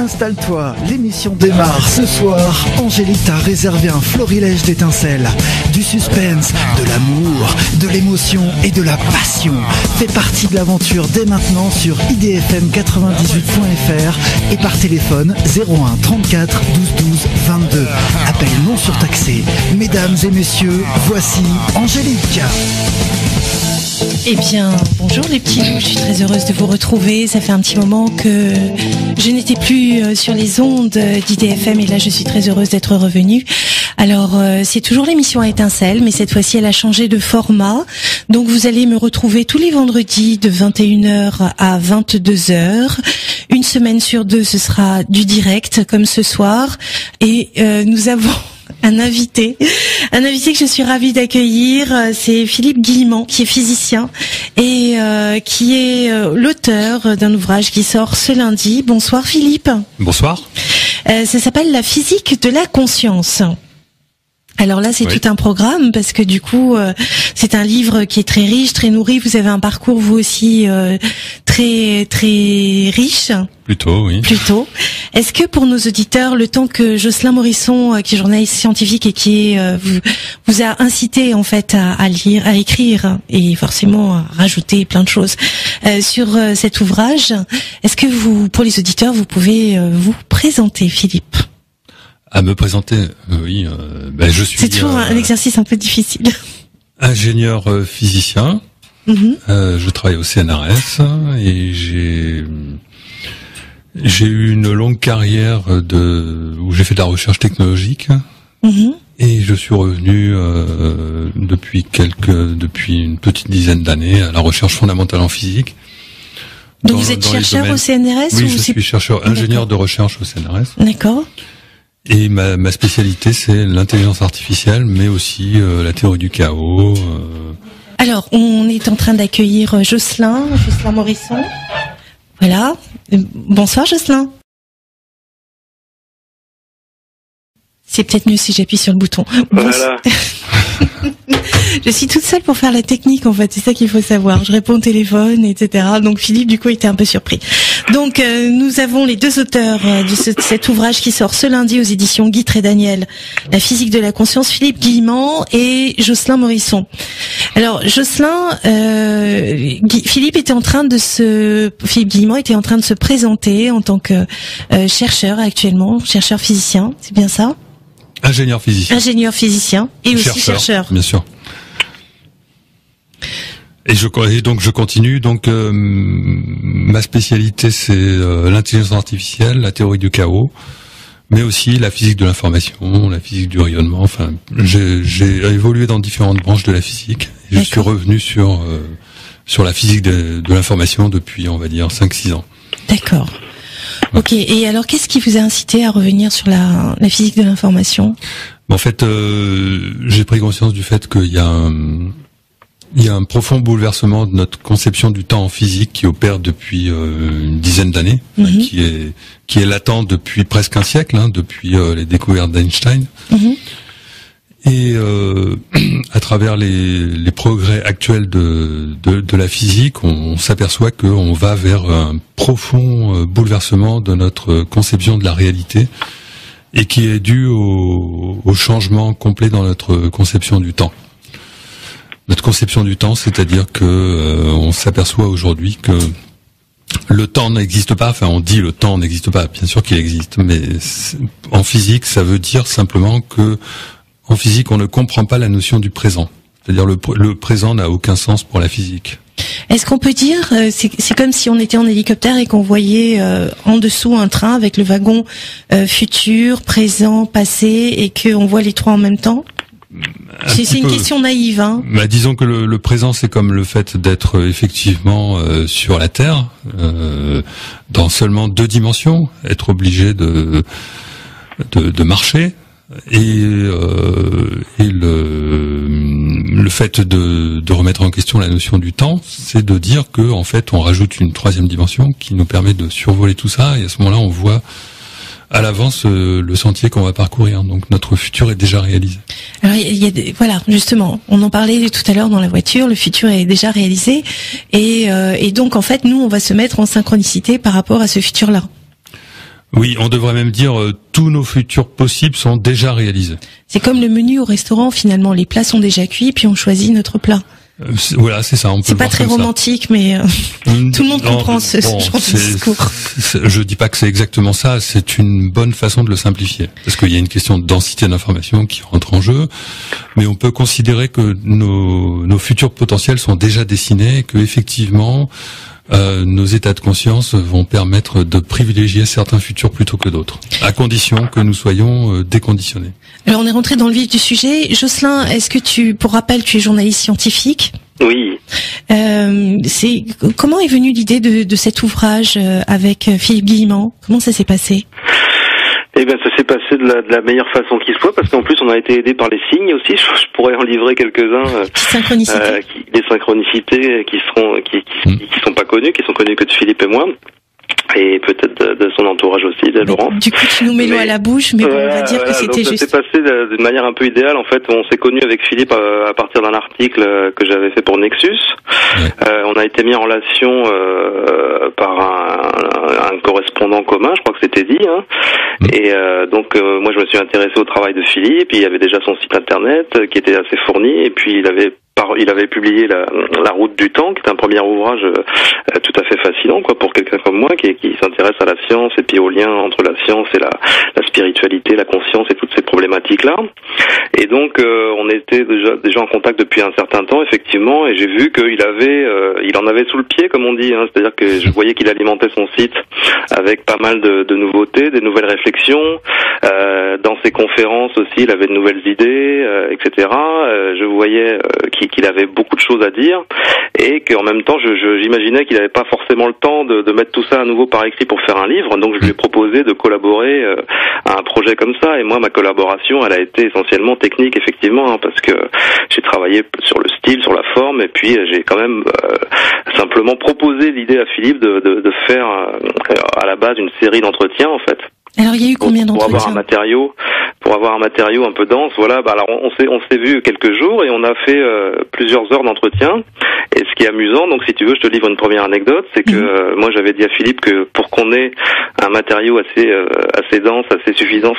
Installe-toi, l'émission démarre ce soir. Angélique t'a réservé un florilège d'étincelles, du suspense, de l'amour, de l'émotion et de la passion. Fais partie de l'aventure dès maintenant sur idfm98.fr et par téléphone 01 34 12 12 22. Appel non surtaxé. Mesdames et messieurs, voici Angélique. Eh bien, bonjour les petits loups, je suis très heureuse de vous retrouver. Ça fait un petit moment que je n'étais plus sur les ondes d'IDFM et là je suis très heureuse d'être revenue. Alors, c'est toujours l'émission à étincelles, mais cette fois-ci elle a changé de format. Donc vous allez me retrouver tous les vendredis de 21h à 22h. Une semaine sur deux, ce sera du direct comme ce soir. Et nous avons un invité que je suis ravie d'accueillir, c'est Philippe Guillemant, qui est physicien et qui est l'auteur d'un ouvrage qui sort ce lundi. Bonsoir Philippe. Bonsoir. Ça s'appelle La physique de la conscience. Alors là, c'est tout un programme parce que du coup, c'est un livre qui est très riche, très nourri. Vous avez un parcours vous aussi très très riche. Plutôt, oui. Plutôt. Est-ce que pour nos auditeurs, le temps que Jocelyn Morisson, qui est journaliste scientifique et qui vous a incité en fait à lire, à écrire et forcément à rajouter plein de choses sur cet ouvrage, est-ce que vous, pour les auditeurs, vous pouvez vous présenter, Philippe? À me présenter, oui. Je suis. C'est toujours un exercice un peu difficile. Ingénieur physicien. Je travaille au CNRS et j'ai eu une longue carrière où j'ai fait de la recherche technologique. Et je suis revenu depuis une petite dizaine d'années à la recherche fondamentale en physique. Donc vous êtes chercheur au CNRS? Oui, je suis chercheur, ingénieur de recherche au CNRS. D'accord. Et ma spécialité, c'est l'intelligence artificielle, mais aussi la théorie du chaos. Alors, on est en train d'accueillir Jocelyn Morisson. Voilà. Bonsoir Jocelyn. C'est peut-être mieux si j'appuie sur le bouton. Voilà. Je suis toute seule pour faire la technique en fait, c'est ça qu'il faut savoir. Je réponds au téléphone, etc. Donc Philippe du coup était un peu surpris. Donc nous avons les deux auteurs de cet ouvrage qui sort ce lundi aux éditions Guy Trédaniel, La physique de la conscience, Philippe Guillemant et Jocelyn Morisson. Alors Philippe Guillemant était en train de se présenter en tant que chercheur actuellement, chercheur physicien, c'est bien ça? Ingénieur physicien. Ingénieur physicien et aussi chercheur. Bien sûr. Et donc je continue. Donc ma spécialité c'est l'intelligence artificielle, la théorie du chaos, mais aussi la physique de l'information, la physique du rayonnement. Enfin, j'ai évolué dans différentes branches de la physique. Et je suis revenu sur la physique de l'information depuis, on va dire, 5-6 ans. D'accord. Ok. Et alors, qu'est-ce qui vous a incité à revenir sur la physique de l'information? En fait, j'ai pris conscience du fait qu'il y a un profond bouleversement de notre conception du temps en physique qui opère depuis une dizaine d'années, qui est latent depuis presque un siècle, depuis les découvertes d'Einstein. Et à travers les progrès actuels de la physique, on s'aperçoit qu'on va vers un profond bouleversement de notre conception de la réalité et qui est dû au changement complet dans notre conception du temps. Notre conception du temps, c'est-à-dire que on s'aperçoit aujourd'hui que le temps n'existe pas. Enfin, on dit le temps n'existe pas. Bien sûr qu'il existe, mais en physique, ça veut dire simplement que en physique, on ne comprend pas la notion du présent. C'est-à-dire le présent n'a aucun sens pour la physique. Est-ce qu'on peut dire, c'est comme si on était en hélicoptère et qu'on voyait en dessous un train avec le wagon futur, présent, passé, et qu'on voit les trois en même temps? C'est une question naïve, hein. Disons que le présent, c'est comme le fait d'être effectivement sur la Terre, dans seulement 2 dimensions, être obligé de marcher. Et le fait de remettre en question la notion du temps, c'est de dire que en fait on rajoute une 3e dimension qui nous permet de survoler tout ça, et à ce moment-là on voit à l'avance le sentier qu'on va parcourir. Donc notre futur est déjà réalisé. Alors voilà, justement, on en parlait tout à l'heure dans la voiture, le futur est déjà réalisé, et donc en fait nous on va se mettre en synchronicité par rapport à ce futur-là. Oui, on devrait même dire tous nos futurs possibles sont déjà réalisés. C'est comme le menu au restaurant, finalement, les plats sont déjà cuits, puis on choisit notre plat. Voilà, c'est ça. C'est pas très romantique, mais tout le monde comprend ce genre de discours. Je dis pas que c'est exactement ça. C'est une bonne façon de le simplifier, parce qu'il y a une question de densité d'information qui rentre en jeu. Mais on peut considérer que nos futurs potentiels sont déjà dessinés, et que effectivement nos états de conscience vont permettre de privilégier certains futurs plutôt que d'autres, à condition que nous soyons déconditionnés. Alors on est rentré dans le vif du sujet. Jocelyn, est-ce que pour rappel, tu es journaliste scientifique? Oui. Comment est venue l'idée de cet ouvrage avec Philippe Guillemant? Comment ça s'est passé? Eh bien, ça s'est passé de la meilleure façon qui soit, parce qu'en plus, on a été aidé par les signes aussi. Je pourrais en livrer quelques-uns. Les synchronicités qui sont pas connues, qui sont connues que de Philippe et moi. Et peut-être de son entourage aussi, de Laurent. Du coup, tu nous mets l'eau à la bouche, mais bon, on va dire que c'était juste. Ça s'est passé d'une manière un peu idéale. En fait, on s'est connus avec Philippe à partir d'un article que j'avais fait pour Nexus. On a été mis en relation par un correspondant commun, je crois que c'était dit. Et donc, moi, je me suis intéressé au travail de Philippe. Il y avait déjà son site internet qui était assez fourni, et puis il avait publié la Route du Temps, qui est un premier ouvrage tout à fait fascinant, quoi, pour quelqu'un comme moi qui s'intéresse à la science et puis au lien entre la science et la spiritualité, la conscience et toutes ces problématiques-là. Et donc on était déjà en contact depuis un certain temps, effectivement, et j'ai vu qu'il il en avait sous le pied, comme on dit, c'est-à-dire que je voyais qu'il alimentait son site avec pas mal de nouveautés, des nouvelles réflexions. Dans ses conférences aussi, il avait de nouvelles idées, etc. Je voyais qu'il avait beaucoup de choses à dire, et qu'en même temps j'imaginais qu'il n'avait pas forcément le temps de mettre tout ça à nouveau par écrit pour faire un livre. Donc je lui ai proposé de collaborer à un projet comme ça, et moi ma collaboration elle a été essentiellement technique, effectivement, parce que j'ai travaillé sur le style, sur la forme, et puis j'ai quand même simplement proposé l'idée à Philippe de faire à la base une série d'entretiens, en fait. Alors il y a eu combien d'entretiens? Pour avoir un matériau un peu dense, voilà. Alors on s'est vu quelques jours et on a fait plusieurs heures d'entretien. Et ce qui est amusant, donc si tu veux, je te livre une première anecdote, c'est que moi j'avais dit à Philippe que pour qu'on ait un matériau assez dense, assez suffisant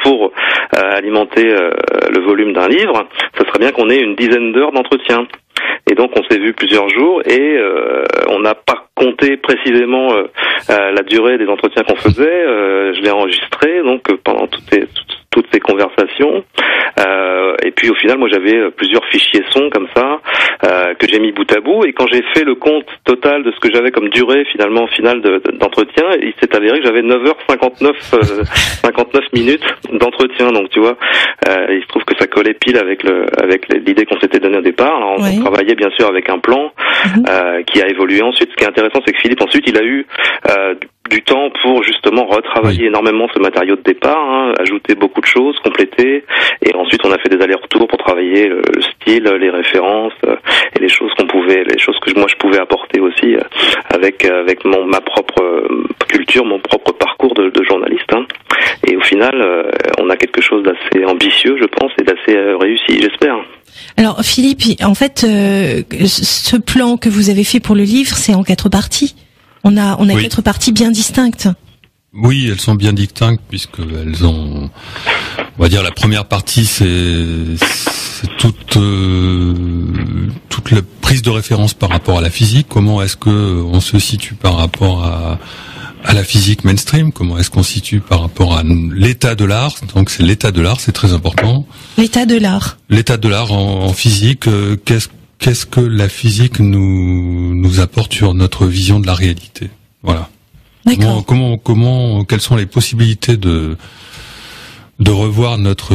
pour alimenter le volume d'un livre, ça serait bien qu'on ait une dizaine d'heures d'entretien. Et donc on s'est vu plusieurs jours et on n'a pas compté précisément la durée des entretiens qu'on faisait. Je l'ai enregistré donc pendant toutes ces conversations. Et puis au final, moi j'avais plusieurs fichiers sons comme ça que j'ai mis bout à bout. Et quand j'ai fait le compte total de ce que j'avais comme durée finalement finale d'entretien, il s'est avéré que j'avais 9h59 minutes d'entretien. Donc tu vois, il se trouve que ça collait pile avec l'idée qu'on s'était donnée au départ. Alors, on travaillait bien sûr avec un plan qui a évolué ensuite. Ce qui est intéressant, c'est que Philippe ensuite il a eu du temps pour justement retravailler énormément ce matériau de départ, ajouter beaucoup de choses, compléter, et ensuite on a fait des allers-retours pour travailler le style, les références et les choses que moi je pouvais apporter aussi avec ma propre culture, mon propre parcours de journaliste. Et au final, on a quelque chose d'assez ambitieux, je pense, et d'assez réussi, j'espère. Alors Philippe, en fait, ce plan que vous avez fait pour le livre, c'est en 4 parties. On a 4 parties bien distinctes. Oui, elles sont bien distinctes puisqu'elles ont, on va dire, la première partie, c'est toute la prise de référence par rapport à la physique. Comment est-ce que on se situe par rapport à la physique mainstream? Comment est-ce qu'on se situe par rapport à l'état de l'art? Donc c'est l'état de l'art, c'est très important. L'état de l'art. L'état de l'art en physique. Qu'est-ce que la physique nous apporte sur notre vision de la réalité? Voilà. D'accord. Quelles sont les possibilités de revoir notre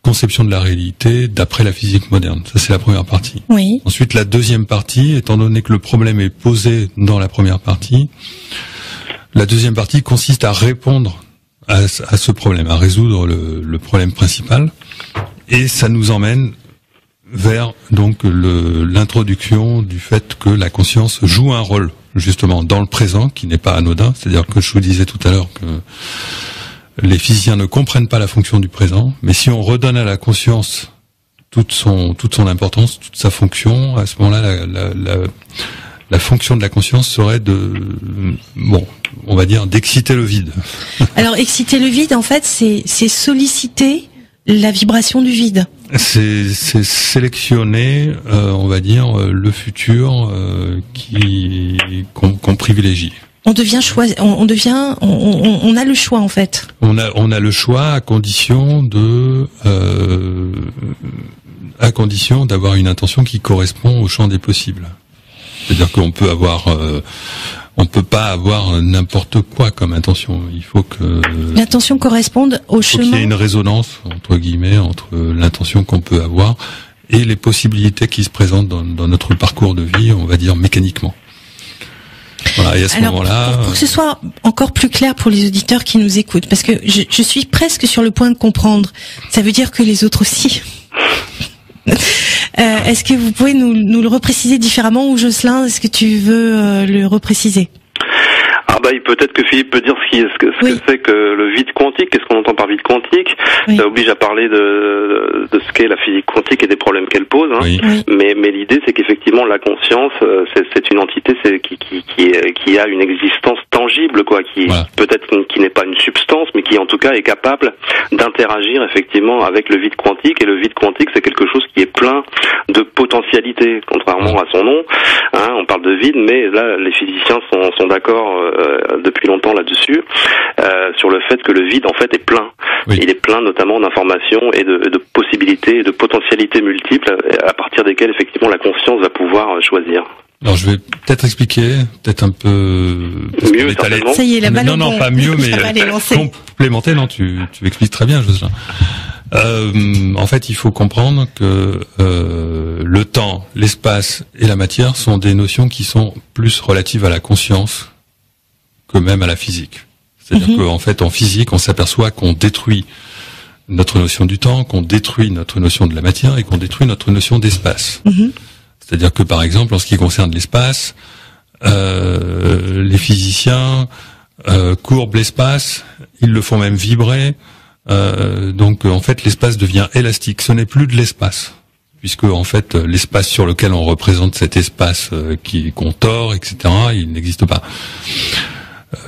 conception de la réalité d'après la physique moderne? Ça, c'est la première partie. Oui. Ensuite, la deuxième partie, étant donné que le problème est posé dans la première partie, la deuxième partie consiste à répondre à ce problème, à résoudre le problème principal, et ça nous emmène vers donc l'introduction du fait que la conscience joue un rôle justement dans le présent qui n'est pas anodin. C'est-à-dire que je vous disais tout à l'heure que les physiciens ne comprennent pas la fonction du présent, mais si on redonne à la conscience toute son importance, toute sa fonction, à ce moment-là la fonction de la conscience serait on va dire d'exciter le vide. Alors exciter le vide, en fait, c'est solliciter la vibration du vide. C'est sélectionner, on va dire, le futur qu'on privilégie. On devient on a le choix, en fait. On a le choix à condition d'avoir une intention qui correspond au champ des possibles. C'est-à-dire qu'on peut on peut pas avoir n'importe quoi comme intention. Il faut que l'intention corresponde au chemin. Il y ait une résonance entre guillemets entre l'intention qu'on peut avoir et les possibilités qui se présentent dans notre parcours de vie, on va dire mécaniquement. Voilà, et à ce moment-là, pour que ce soit encore plus clair pour les auditeurs qui nous écoutent, parce que je suis presque sur le point de comprendre. Ça veut dire que les autres aussi. Est-ce que vous pouvez nous le repréciser différemment, ou Jocelyn, est-ce que tu veux le repréciser? Peut-être que Philippe peut dire ce que c'est que le vide quantique. Qu'est-ce qu'on entend par vide quantique? Oui. Ça oblige à parler de ce qu'est la physique quantique et des problèmes qu'elle pose. Hein. Oui. Mais l'idée, c'est qu'effectivement, la conscience, c'est une entité qui a une existence tangible, quoi, peut-être qui n'est pas une substance, mais qui en tout cas est capable d'interagir effectivement avec le vide quantique. Et le vide quantique, c'est quelque chose qui est plein de potentialités, contrairement à son nom. Hein, on parle de vide, mais là, les physiciens sont d'accord depuis longtemps là-dessus, sur le fait que le vide en fait est plein. Oui. Il est plein notamment d'informations et de possibilités et de potentialités multiples à partir desquelles effectivement la conscience va pouvoir choisir. Alors je vais peut-être expliquer, peut-être un peu mieux, certainement. Ça y est, la balle. Non, pas mieux, mais complémenter. Non, tu expliques très bien, Jocelyn. En fait, il faut comprendre que le temps, l'espace et la matière sont des notions qui sont plus relatives à la conscience que même à la physique. C'est-à-dire qu'en fait, en physique, on s'aperçoit qu'on détruit notre notion du temps, qu'on détruit notre notion de la matière et qu'on détruit notre notion d'espace. C'est-à-dire que, par exemple, en ce qui concerne l'espace, les physiciens courbent l'espace, ils le font même vibrer. Donc, en fait, l'espace devient élastique. Ce n'est plus de l'espace, puisque en fait, l'espace sur lequel on représente cet espace qu'on tord, etc., il n'existe pas.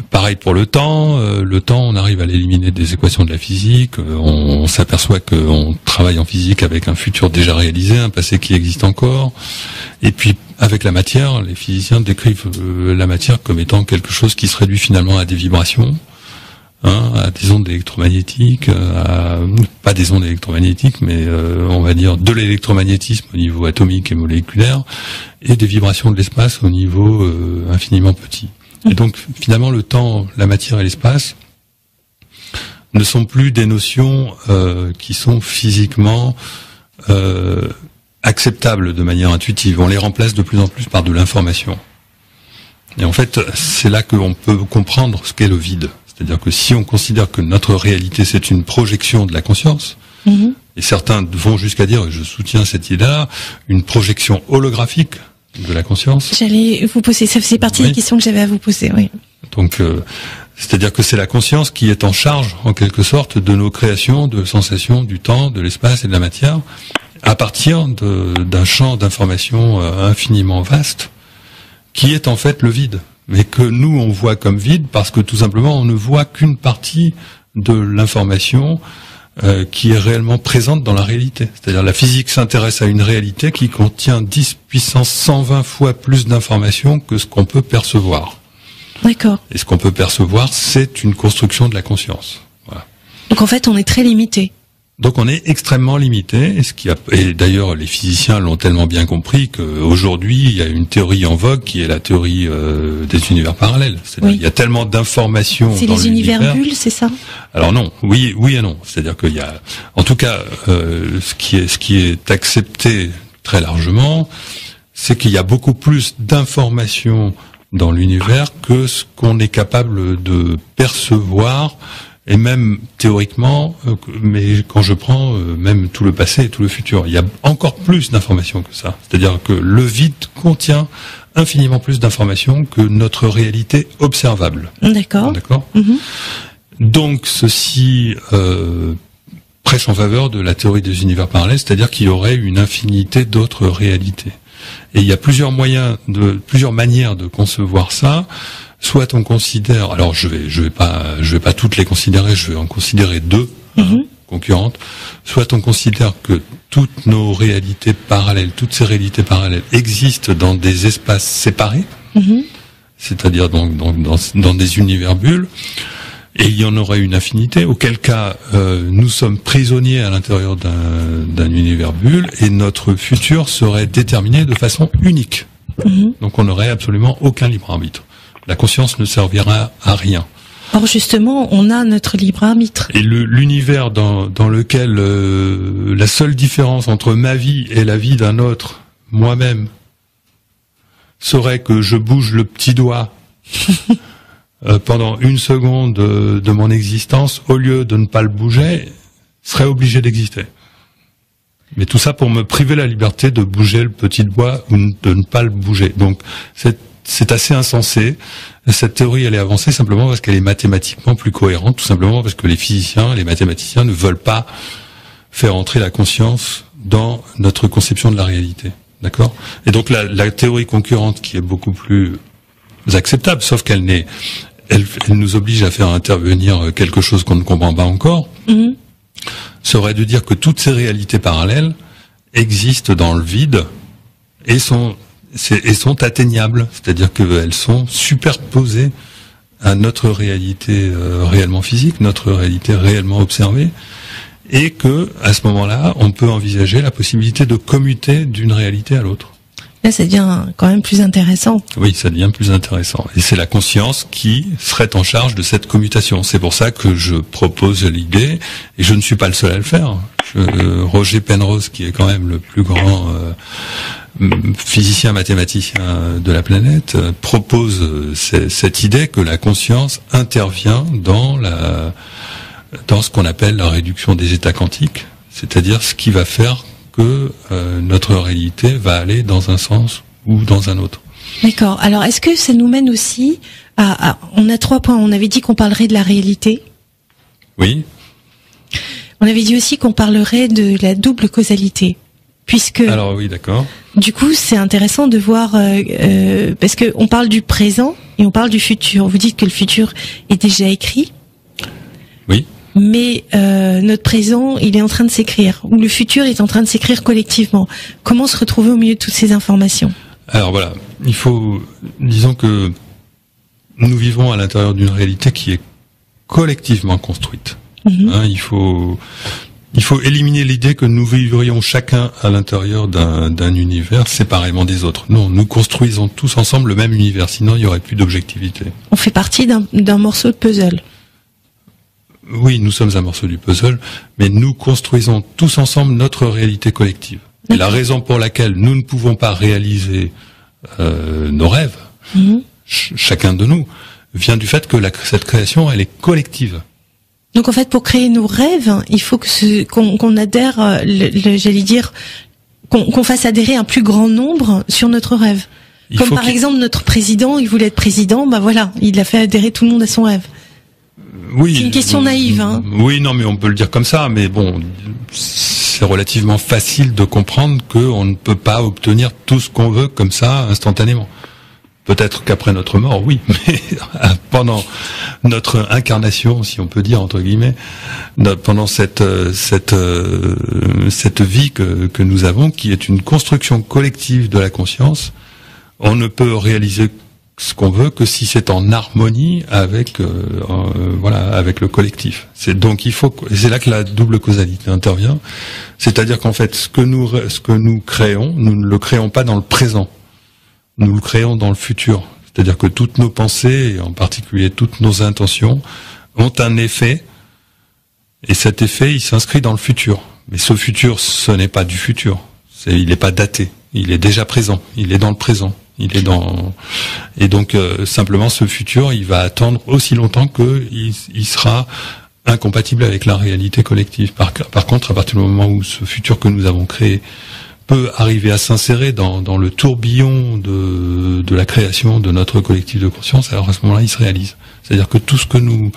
Pareil pour le temps. Le temps, on arrive à l'éliminer des équations de la physique. On s'aperçoit qu'on travaille en physique avec un futur déjà réalisé, un passé qui existe encore. Et puis, avec la matière, les physiciens décrivent la matière comme étant quelque chose qui se réduit finalement à des vibrations, à des ondes électromagnétiques, pas des ondes électromagnétiques, mais on va dire de l'électromagnétisme au niveau atomique et moléculaire, et des vibrations de l'espace au niveau infiniment petit. Et donc, finalement, le temps, la matière et l'espace ne sont plus des notions qui sont physiquement acceptables de manière intuitive. On les remplace de plus en plus par de l'information. Et en fait, c'est là qu'on peut comprendre ce qu'est le vide. C'est-à-dire que si on considère que notre réalité, c'est une projection de la conscience, et certains vont jusqu'à dire, et je soutiens cette idée-là, une projection holographique de la conscience. J'allais vous poser, ça faisait partie des questions que j'avais à vous poser, oui. Donc, c'est-à-dire que c'est la conscience qui est en charge, en quelque sorte, de nos créations, de sensations, du temps, de l'espace et de la matière, à partir d'un champ d'information infiniment vaste, qui est en fait le vide, mais que nous on voit comme vide parce que tout simplement on ne voit qu'une partie de l'information qui est réellement présente dans la réalité. C'est-à-dire la physique s'intéresse à une réalité qui contient 10 puissance 120 fois plus d'informations que ce qu'on peut percevoir. D'accord. Et ce qu'on peut percevoir, c'est une construction de la conscience. Voilà. Donc en fait, on est très limité. Donc on est extrêmement limité, et d'ailleurs les physiciens l'ont tellement bien compris qu'aujourd'hui il y a une théorie en vogue qui est la théorie des univers parallèles. C'est-à-dire il y a tellement d'informations dans l'univers. C'est les univers bulles, c'est ça? Alors non, oui et non. C'est-à-dire qu'il y a, en tout cas, ce qui est accepté très largement, c'est qu'il y a beaucoup plus d'informations dans l'univers que ce qu'on est capable de percevoir. Et même théoriquement, mais quand je prends même tout le passé et tout le futur, il y a encore plus d'informations que ça. C'est-à-dire que le vide contient infiniment plus d'informations que notre réalité observable. D'accord. D'accord. Donc ceci prêche en faveur de la théorie des univers parallèles, c'est-à-dire qu'il y aurait une infinité d'autres réalités. Et il y a plusieurs manières de concevoir ça. Soit on considère, alors je vais pas toutes les considérer, je vais en considérer deux concurrentes. Soit on considère que toutes nos réalités parallèles, toutes ces réalités parallèles existent dans des espaces séparés, c'est-à-dire dans des univers bulles, et il y en aurait une infinité, auquel cas nous sommes prisonniers à l'intérieur d'un univers bulle, et notre futur serait déterminé de façon unique. Donc on n'aurait absolument aucun libre arbitre. La conscience ne servira à rien. Or justement, on a notre libre arbitre. Et l'univers dans lequel la seule différence entre ma vie et la vie d'un autre, moi-même, serait que je bouge le petit doigt pendant une seconde de mon existence, au lieu de ne pas le bouger, serait obligé d'exister. Mais tout ça pour me priver la liberté de bouger le petit doigt ou de ne pas le bouger. Donc c'est assez insensé. Cette théorie, elle est avancée simplement parce qu'elle est mathématiquement plus cohérente, tout simplement parce que les physiciens, les mathématiciens ne veulent pas faire entrer la conscience dans notre conception de la réalité. D'accord ? Et donc la théorie concurrente, qui est beaucoup plus acceptable, sauf qu'elle nous oblige à faire intervenir quelque chose qu'on ne comprend pas encore, serait de dire que toutes ces réalités parallèles existent dans le vide et sont atteignables, c'est-à-dire qu'elles sont superposées à notre réalité réellement physique, notre réalité réellement observée, et que à ce moment-là, on peut envisager la possibilité de commuter d'une réalité à l'autre. Là, ça devient quand même plus intéressant. Oui, ça devient plus intéressant. Et c'est la conscience qui serait en charge de cette commutation. C'est pour ça que je propose l'idée, et je ne suis pas le seul à le faire. Roger Penrose, qui est quand même le plus grand physicien mathématicien de la planète, propose cette idée que la conscience intervient dans ce qu'on appelle la réduction des états quantiques, c'est-à-dire ce qui va faire que notre réalité va aller dans un sens ou dans un autre. D'accord. Alors, est-ce que ça nous mène aussi on a 3 points. On avait dit qu'on parlerait de la réalité. Oui. On avait dit aussi qu'on parlerait de la double causalité. Puisque. Alors oui, d'accord. Du coup, c'est intéressant de voir parce que on parle du présent et on parle du futur. Vous dites que le futur est déjà écrit. Oui. Mais notre présent, il est en train de s'écrire, ou le futur est en train de s'écrire collectivement. Comment se retrouver au milieu de toutes ces informations ? Alors voilà, disons que nous vivons à l'intérieur d'une réalité qui est collectivement construite. Il faut éliminer l'idée que nous vivrions chacun à l'intérieur d'un univers séparément des autres. Non, nous construisons tous ensemble le même univers, sinon il n'y aurait plus d'objectivité. On fait partie d'un morceau de puzzle. Oui, nous sommes un morceau du puzzle, mais nous construisons tous ensemble notre réalité collective. Et la raison pour laquelle nous ne pouvons pas réaliser nos rêves, chacun de nous, vient du fait que cette création, elle est collective. Donc en fait, pour créer nos rêves, il faut qu'on adhère, j'allais dire, qu'on fasse adhérer un plus grand nombre sur notre rêve. Comme par exemple notre président, il voulait être président, bah voilà, il a fait adhérer tout le monde à son rêve. Oui, c'est une question naïve, hein. Oui, non, mais on peut le dire comme ça, mais bon, c'est relativement facile de comprendre qu'on ne peut pas obtenir tout ce qu'on veut comme ça instantanément. Peut-être qu'après notre mort, oui, mais pendant notre incarnation, si on peut dire entre guillemets, pendant cette vie que nous avons, qui est une construction collective de la conscience, on ne peut réaliser ce qu'on veut que si c'est en harmonie avec avec le collectif. C'est là que la double causalité intervient. C'est-à-dire qu'en fait, ce que nous créons, nous ne le créons pas dans le présent. Nous le créons dans le futur. C'est-à-dire que toutes nos pensées, et en particulier toutes nos intentions, ont un effet, et cet effet, il s'inscrit dans le futur. Mais ce futur, ce n'est pas du futur. Il n'est pas daté. Il est déjà présent. Il est dans le présent. Et donc simplement ce futur, il va attendre aussi longtemps qu'il sera incompatible avec la réalité collective. Par contre, à partir du moment où ce futur que nous avons créé peut arriver à s'insérer dans le tourbillon de la création de notre collectif de conscience, alors à ce moment-là, il se réalise. C'est-à-dire que tout ce que nous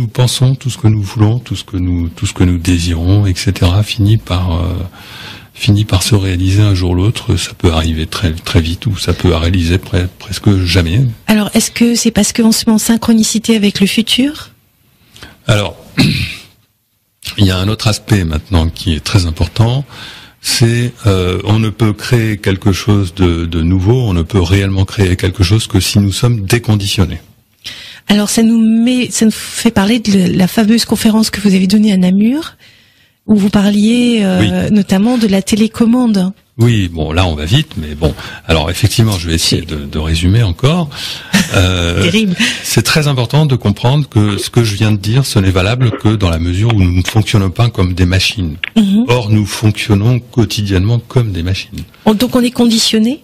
pensons, tout ce que nous voulons, tout ce que nous désirons, etc., finit par finit par se réaliser un jour ou l'autre. Ça peut arriver très très vite ou ça peut réaliser presque jamais. Alors, est-ce que c'est parce qu'on se met en synchronicité avec le futur? Alors, il y a un autre aspect maintenant qui est très important. C'est on ne peut créer quelque chose de nouveau, on ne peut réellement créer quelque chose que si nous sommes déconditionnés. Alors ça nous fait parler de la fameuse conférence que vous avez donnée à Namur, où vous parliez notamment de la télécommande. Oui, bon, là on va vite, mais bon. Alors effectivement, je vais essayer de résumer encore. Terrible. C'est très important de comprendre que ce que je viens de dire, ce n'est valable que dans la mesure où nous ne fonctionnons pas comme des machines. Or, nous fonctionnons quotidiennement comme des machines. Donc on est conditionné?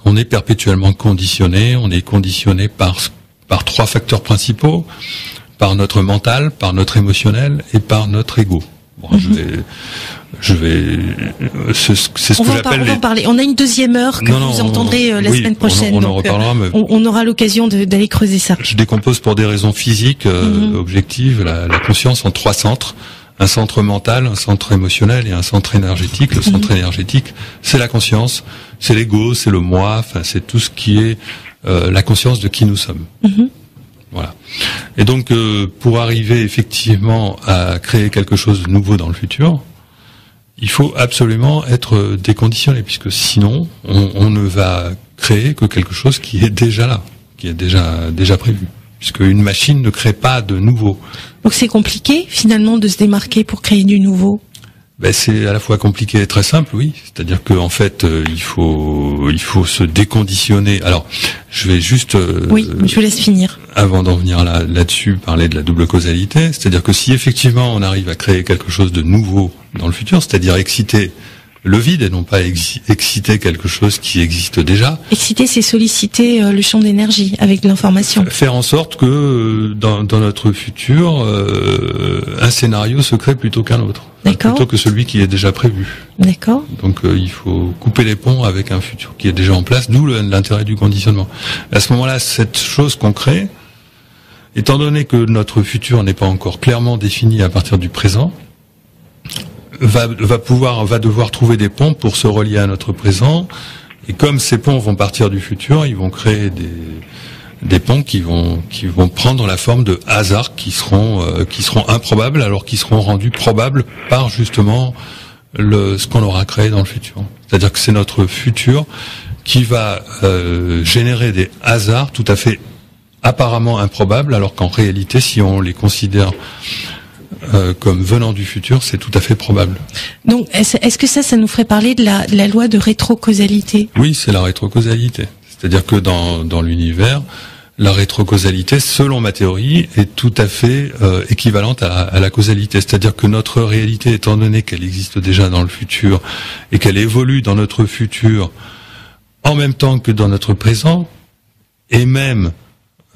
On est perpétuellement conditionné. On est conditionné par 3 facteurs principaux, par notre mental, par notre émotionnel et par notre ego. Bon, c'est ce que j'appelle. On va en parler. On a une deuxième heure que vous entendrez la semaine prochaine. On en reparlera. Mais on aura l'occasion d'aller creuser ça. Je décompose pour des raisons physiques, objectives, la conscience en 3 centres. Un centre mental, un centre émotionnel et un centre énergétique. Le centre énergétique, c'est la conscience, c'est l'ego, c'est le moi, enfin c'est tout ce qui est la conscience de qui nous sommes. Voilà. Et donc, pour arriver effectivement à créer quelque chose de nouveau dans le futur, il faut absolument être déconditionné, puisque sinon, on ne va créer que quelque chose qui est déjà là, qui est déjà prévu. Puisque une machine ne crée pas de nouveau. Donc c'est compliqué finalement de se démarquer pour créer du nouveau. Ben c'est à la fois compliqué et très simple, oui. C'est-à-dire que en fait, il faut se déconditionner. Alors, je vais juste. Oui, je vous laisse finir. Avant d'en venir là-dessus, parler de la double causalité. C'est-à-dire que si effectivement on arrive à créer quelque chose de nouveau dans le futur, c'est-à-dire exciter le vide et non pas exciter quelque chose qui existe déjà. Exciter, c'est solliciter le champ d'énergie avec de l'information. Faire en sorte que dans notre futur, un scénario se crée plutôt qu'un autre. D'accord. Plutôt que celui qui est déjà prévu. D'accord. Donc il faut couper les ponts avec un futur qui est déjà en place, d'où l'intérêt du conditionnement. À ce moment-là, cette chose qu'on crée, étant donné que notre futur n'est pas encore clairement défini à partir du présent, va devoir trouver des ponts pour se relier à notre présent. Et comme ces ponts vont partir du futur, ils vont créer des ponts qui vont prendre la forme de hasards qui seront improbables, alors qu'ils seront rendus probables par justement ce qu'on aura créé dans le futur. C'est-à-dire que c'est notre futur qui va générer des hasards tout à fait apparemment improbables, alors qu'en réalité, si on les considère comme venant du futur, c'est tout à fait probable. Donc, est-ce que ça nous ferait parler de la loi de rétrocausalité? Oui, c'est la rétrocausalité. C'est-à-dire que dans l'univers, la rétrocausalité, selon ma théorie, est tout à fait équivalente à la causalité. C'est-à-dire que notre réalité, étant donné qu'elle existe déjà dans le futur et qu'elle évolue dans notre futur en même temps que dans notre présent, et même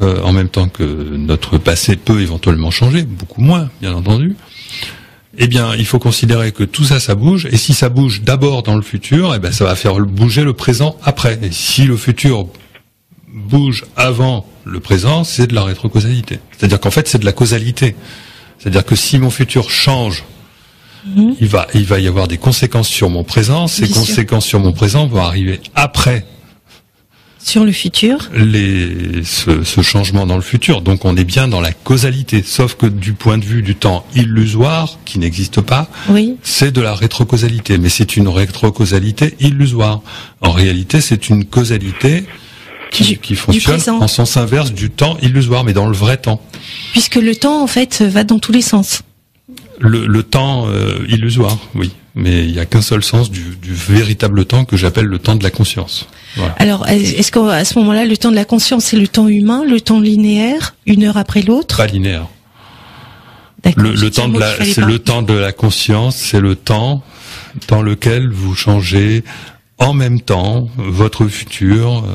en même temps que notre passé peut éventuellement changer, beaucoup moins, bien entendu, eh bien, il faut considérer que tout ça, ça bouge, et si ça bouge d'abord dans le futur, eh ben, ça va faire bouger le présent après. Et si le futur bouge avant le présent, c'est de la rétrocausalité. C'est-à-dire qu'en fait, c'est de la causalité. C'est-à-dire que si mon futur change, il va y avoir des conséquences sur mon présent. Ces conséquences sur mon présent vont arriver après. Sur le futur, ce changement dans le futur. Donc on est bien dans la causalité, sauf que du point de vue du temps illusoire, qui n'existe pas, oui, c'est de la rétrocausalité, mais c'est une rétrocausalité illusoire. En réalité, c'est une causalité qui fonctionne en sens inverse du temps illusoire, mais dans le vrai temps. Puisque le temps, en fait, va dans tous les sens. Le temps illusoire, oui. Mais il n'y a qu'un seul sens du véritable temps que j'appelle le temps de la conscience. Voilà. Alors, est-ce qu'à ce moment-là, le temps de la conscience, c'est le temps humain, le temps linéaire, une heure après l'autre? Pas linéaire. D'accord. Le temps de la conscience, c'est le temps dans lequel vous changez en même temps votre futur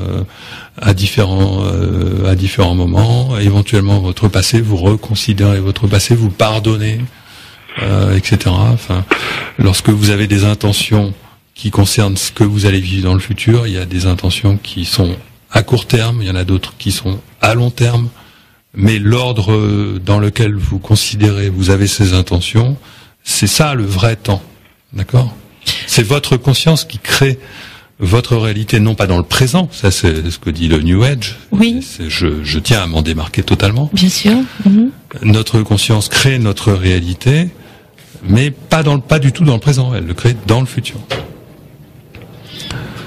à différents moments, éventuellement votre passé, vous reconsidérez votre passé, vous pardonnez, etc. Enfin, lorsque vous avez des intentions qui concernent ce que vous allez vivre dans le futur, il y a des intentions qui sont à court terme, il y en a d'autres qui sont à long terme, mais l'ordre dans lequel vous considérez, vous avez ces intentions, c'est ça le vrai temps, d'accord ? C'est votre conscience qui crée votre réalité, non pas dans le présent, ça c'est ce que dit le New Age. Oui. Je tiens à m'en démarquer totalement. Bien sûr. Notre conscience crée notre réalité, mais pas du tout dans le présent, elle le crée dans le futur.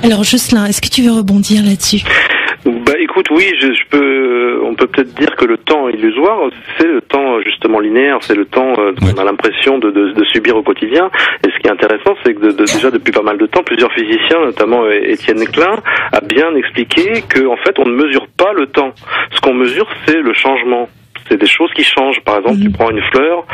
Alors Jocelyn, est-ce que tu veux rebondir là-dessus ? Bah écoute, oui, on peut peut-être dire que le temps illusoire, c'est le temps justement linéaire, c'est le temps qu'on a l'impression de subir au quotidien. Et ce qui est intéressant, c'est que déjà depuis pas mal de temps, plusieurs physiciens, notamment Étienne Klein, a bien expliqué que en fait on ne mesure pas le temps. Ce qu'on mesure, c'est le changement. C'est des choses qui changent. Par exemple, tu prends une fleur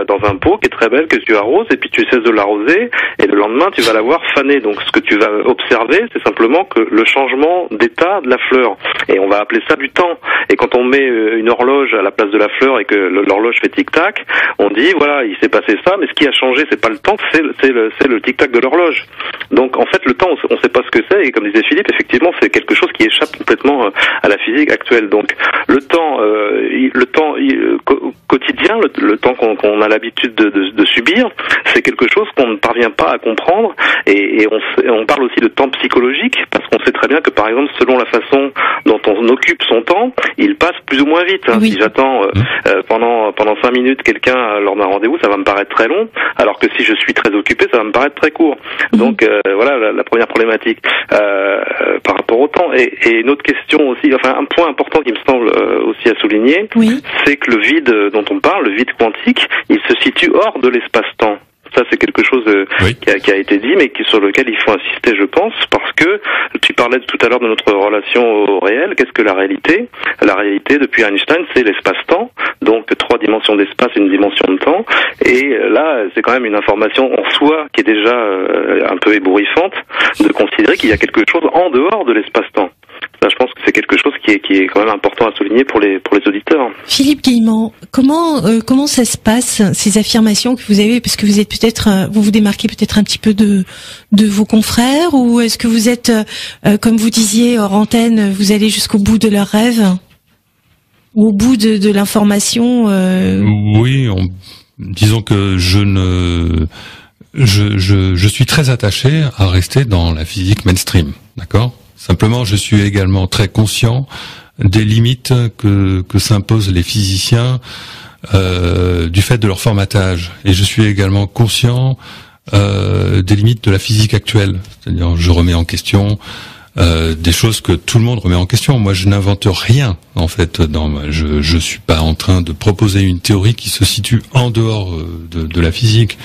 dans un pot qui est très belle, que tu arroses, et puis tu cesses de l'arroser, et le lendemain, tu vas la voir faner. Donc, ce que tu vas observer, c'est simplement que le changement d'état de la fleur. Et on va appeler ça du temps. Et quand on met une horloge à la place de la fleur et que l'horloge fait tic-tac, on dit, voilà, il s'est passé ça, mais ce qui a changé, c'est pas le temps, c'est le tic-tac de l'horloge. Donc, en fait, le temps, on sait pas ce que c'est, et comme disait Philippe, effectivement, c'est quelque chose qui échappe complètement à la physique actuelle. Donc, le temps quotidien, le temps qu'on a l'habitude de subir, c'est quelque chose qu'on ne parvient pas à comprendre, et on parle aussi de temps psychologique, parce qu'on sait très bien que par exemple, selon la façon dont on occupe son temps, il passe plus ou moins vite. Oui. Si j'attends pendant 5 minutes quelqu'un lors d'un rendez-vous, ça va me paraître très long, alors que si je suis très occupé, ça va me paraître très court. Donc voilà la première problématique par rapport au temps. Et une autre question aussi, enfin un point important qui me semble aussi à souligner, c'est que le vide dont on parle, le vide quantique, il se situe hors de l'espace-temps. Ça, c'est quelque chose qui a été dit, mais sur lequel il faut insister, je pense, parce que tu parlais tout à l'heure de notre relation au réel. Qu'est-ce que la réalité ? La réalité, depuis Einstein, c'est l'espace-temps. Donc, 3 dimensions d'espace, une dimension de temps. Et là, c'est quand même une information en soi qui est déjà un peu ébouriffante de considérer qu'il y a quelque chose en dehors de l'espace-temps. Ça, je pense que c'est quelque chose qui est quand même important à souligner pour les auditeurs. Philippe Guillemant, comment ça se passe, ces affirmations que vous avez, parce que vous êtes vous vous démarquez peut-être un petit peu de vos confrères, ou est-ce que vous êtes, comme vous disiez hors antenne, vous allez jusqu'au bout de leurs rêves, ou au bout de l'information Oui, disons que je suis très attaché à rester dans la physique mainstream, d'accord ? Simplement, je suis également très conscient des limites que s'imposent les physiciens du fait de leur formatage. Et je suis également conscient des limites de la physique actuelle. C'est-à-dire, je remets en question des choses que tout le monde remet en question. Moi, je n'invente rien, en fait. Je suis pas en train de proposer une théorie qui se situe en dehors de la physique.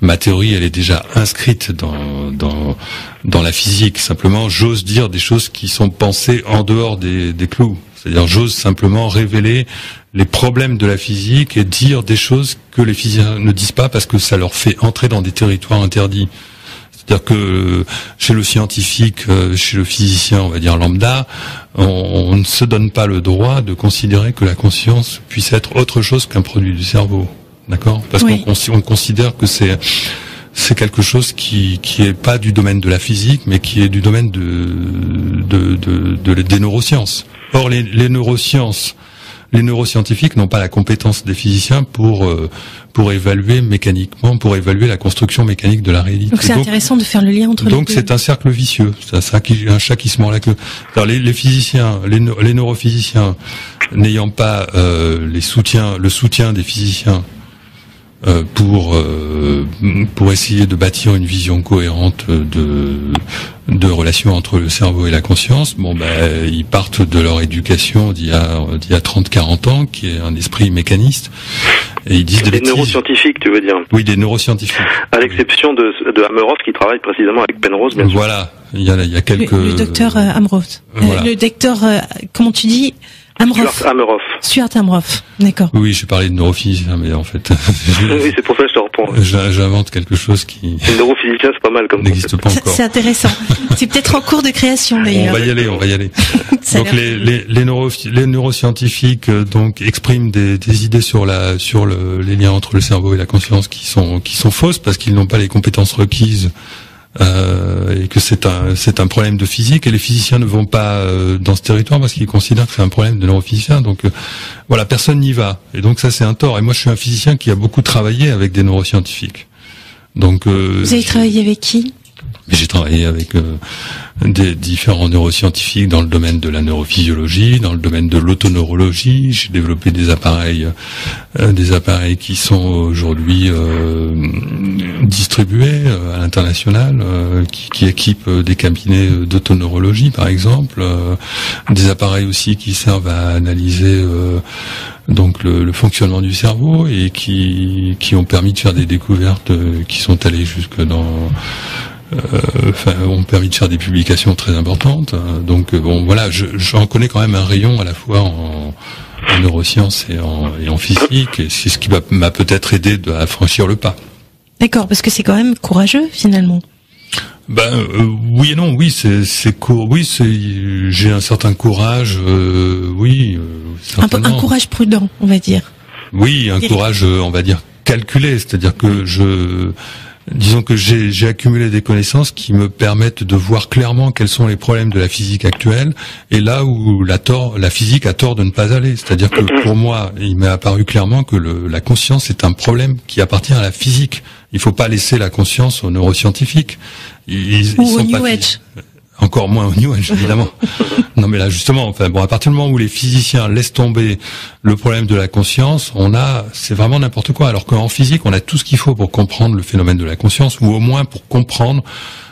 Ma théorie, elle est déjà inscrite dans la physique. Simplement, j'ose dire des choses qui sont pensées en dehors des clous. C'est-à-dire, j'ose simplement révéler les problèmes de la physique et dire des choses que les physiciens ne disent pas parce que ça leur fait entrer dans des territoires interdits. C'est-à-dire que chez le scientifique, chez le physicien, on va dire lambda, on ne se donne pas le droit de considérer que la conscience puisse être autre chose qu'un produit du cerveau. D'accord ? Parce qu'on considère que c'est quelque chose qui est pas du domaine de la physique, mais qui est du domaine des neurosciences. Or, les neurosciences, les neuroscientifiques n'ont pas la compétence des physiciens pour évaluer mécaniquement, pour évaluer la construction mécanique de la réalité. Donc c'est intéressant de faire le lien entre les deux. Donc c'est un cercle vicieux, c'est un chat qui se mord la queue. Alors les physiciens, les neurophysiciens, n'ayant pas le soutien des physiciens pour essayer de bâtir une vision cohérente de relation entre le cerveau et la conscience, ils partent de leur éducation d'il y a 30-40 ans, qui est un esprit mécaniste, et ils disent des bêtises. Des neuroscientifiques, tu veux dire? Oui, des neuroscientifiques. À l'exception de Hameroff, qui travaille précisément avec Penrose, bien sûr. Voilà, il y a quelques... Le docteur Hameroff. Voilà. Le docteur, comment tu dis? Stuart Hameroff, d'accord. Oui, j'ai parlé de neurophysicien, mais en fait... oui, c'est pour ça que je te reprends. J'invente quelque chose qui... Neurophysicien, c'est pas mal comme n'existe pas encore. C'est intéressant. C'est peut-être en cours de création, d'ailleurs. On va y aller. Donc les neuroscientifiques donc expriment des idées sur les liens entre le cerveau et la conscience qui sont fausses parce qu'ils n'ont pas les compétences requises. Et que c'est un problème de physique, et les physiciens ne vont pas dans ce territoire parce qu'ils considèrent que c'est un problème de neurophysiciens. Donc voilà, personne n'y va. Et donc ça, c'est un tort. Et moi, je suis un physicien qui a beaucoup travaillé avec des neuroscientifiques. Donc, vous avez travaillé avec qui? J'ai travaillé avec des différents neuroscientifiques dans le domaine de la neurophysiologie, dans le domaine de l'autoneurologie. J'ai développé des appareils qui sont aujourd'hui distribués à l'international, qui équipent des cabinets d'autoneurologie, par exemple. Des appareils aussi qui servent à analyser donc le fonctionnement du cerveau et qui ont permis de faire des découvertes qui sont allées jusque dans ont permis de faire des publications très importantes. Donc bon, voilà, j'en connais quand même un rayon à la fois en neurosciences et en physique, et c'est ce qui m'a peut-être aidé à franchir le pas. D'accord, parce que c'est quand même courageux finalement. Oui et non, oui, j'ai un certain courage, certainement. Un courage prudent, on va dire. Oui, un courage, on va dire, calculé, c'est-à-dire que disons que j'ai accumulé des connaissances qui me permettent de voir clairement quels sont les problèmes de la physique actuelle et là où la physique a tort de ne pas aller. C'est-à-dire que pour moi, il m'est apparu clairement que la conscience est un problème qui appartient à la physique. Il faut pas laisser la conscience aux neuroscientifiques. Ils ou sont au pas New Age. Encore moins au New Age, évidemment. Non, mais là, justement, à partir du moment où les physiciens laissent tomber le problème de la conscience, c'est vraiment n'importe quoi. Alors qu'en physique, on a tout ce qu'il faut pour comprendre le phénomène de la conscience, ou au moins pour comprendre,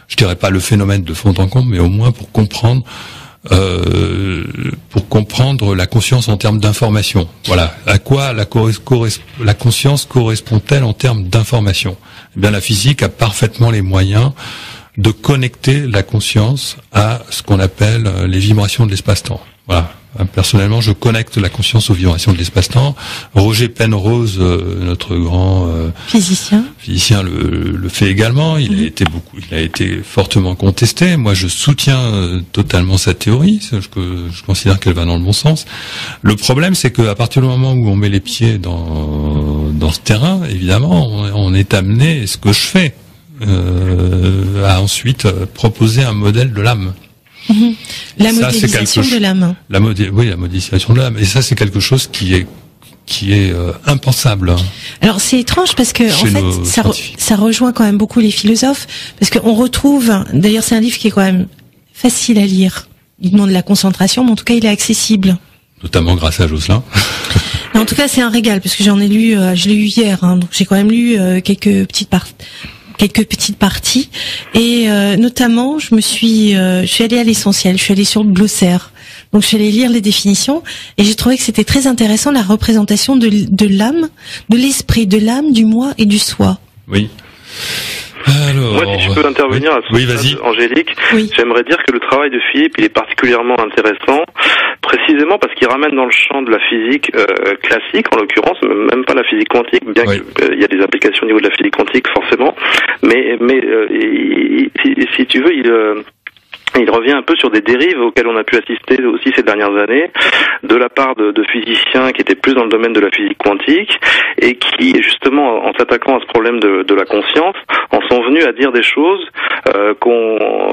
je dirais pas le phénomène de fond en comble, mais au moins pour comprendre la conscience en termes d'information. Voilà. À quoi la conscience correspond-elle en termes d'information? Eh bien, la physique a parfaitement les moyens de connecter la conscience à ce qu'on appelle les vibrations de l'espace-temps. Voilà. Personnellement, je connecte la conscience aux vibrations de l'espace-temps. Roger Penrose, notre grand physicien, le fait également. Il a été fortement contesté. Moi, je soutiens totalement sa théorie. Je considère qu'elle va dans le bon sens. Le problème, c'est qu'à partir du moment où on met les pieds dans ce terrain, évidemment, on est amené, ce que je fais, à ensuite proposer un modèle de l'âme. La modélisation de l'âme. La modélisation de l'âme. Et ça, c'est quelque chose qui est impensable. Alors c'est étrange parce que en fait, ça rejoint quand même beaucoup les philosophes, parce qu'on retrouve. D'ailleurs, c'est un livre qui est quand même facile à lire. Il demande de la concentration, mais en tout cas, il est accessible. Notamment grâce à Jocelyn. En tout cas, c'est un régal parce que j'en ai lu. Je l'ai eu hier, donc j'ai quand même lu quelques petites parties et notamment je suis allée à l'essentiel, je suis allée sur le glossaire, donc je suis allée lire les définitions et j'ai trouvé que c'était très intéressant la représentation de l'âme, de l'esprit, de l'âme, du moi et du soi. Oui. Alors, moi, si je peux intervenir à ce Angélique, j'aimerais dire que le travail de Philippe, il est particulièrement intéressant, précisément parce qu'il ramène dans le champ de la physique classique, en l'occurrence, même pas la physique quantique, bien qu'il y a des applications au niveau de la physique quantique, forcément, mais si tu veux, il revient un peu sur des dérives auxquelles on a pu assister aussi ces dernières années, de la part de physiciens qui étaient plus dans le domaine de la physique quantique et qui, justement, en s'attaquant à ce problème de la conscience, en sont venus à dire des choses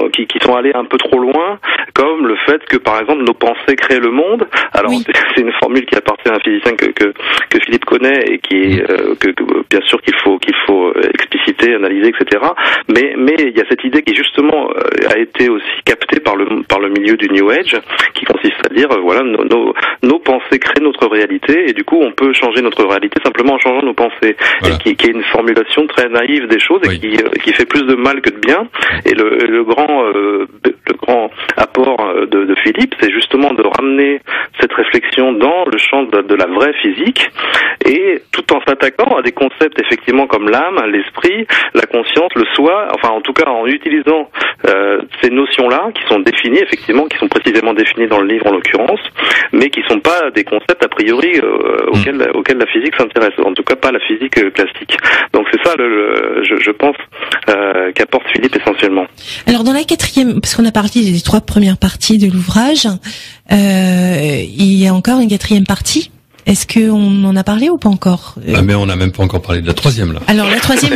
qui sont allées un peu trop loin, comme le fait que, par exemple, nos pensées créent le monde. Alors, c'est une formule qui appartient à un physicien que Philippe connaît et qui est que bien sûr qu'il faut expliciter, analyser, etc. Mais il y a cette idée qui justement a été aussi captée par le milieu du New Age, qui consiste à dire voilà, nos pensées créent notre réalité et du coup on peut changer notre réalité simplement en changeant nos pensées. Voilà. Et qui est une formulation très naïve des choses et qui fait plus de mal que de bien. Et le grand apport de Philippe, c'est justement de ramener cette réflexion dans le champ de la vraie physique, et tout en s'attaquant à des concepts effectivement comme l'âme, l'esprit, la conscience, le soi, enfin en tout cas en utilisant ces notions-là qui sont définies effectivement, qui sont précisément définies dans le livre en l'occurrence, mais qui sont pas des concepts a priori auxquels la physique s'intéresse, en tout cas pas la physique classique. Donc c'est ça je pense qu'apporte Philippe essentiellement. Alors dans la quatrième, parce qu'on a parlé des 3 premières parties de l'ouvrage, il y a encore une 4e partie. Est-ce qu'on en a parlé ou pas encore? Mais on n'a même pas encore parlé de la troisième, là. Alors, la troisième,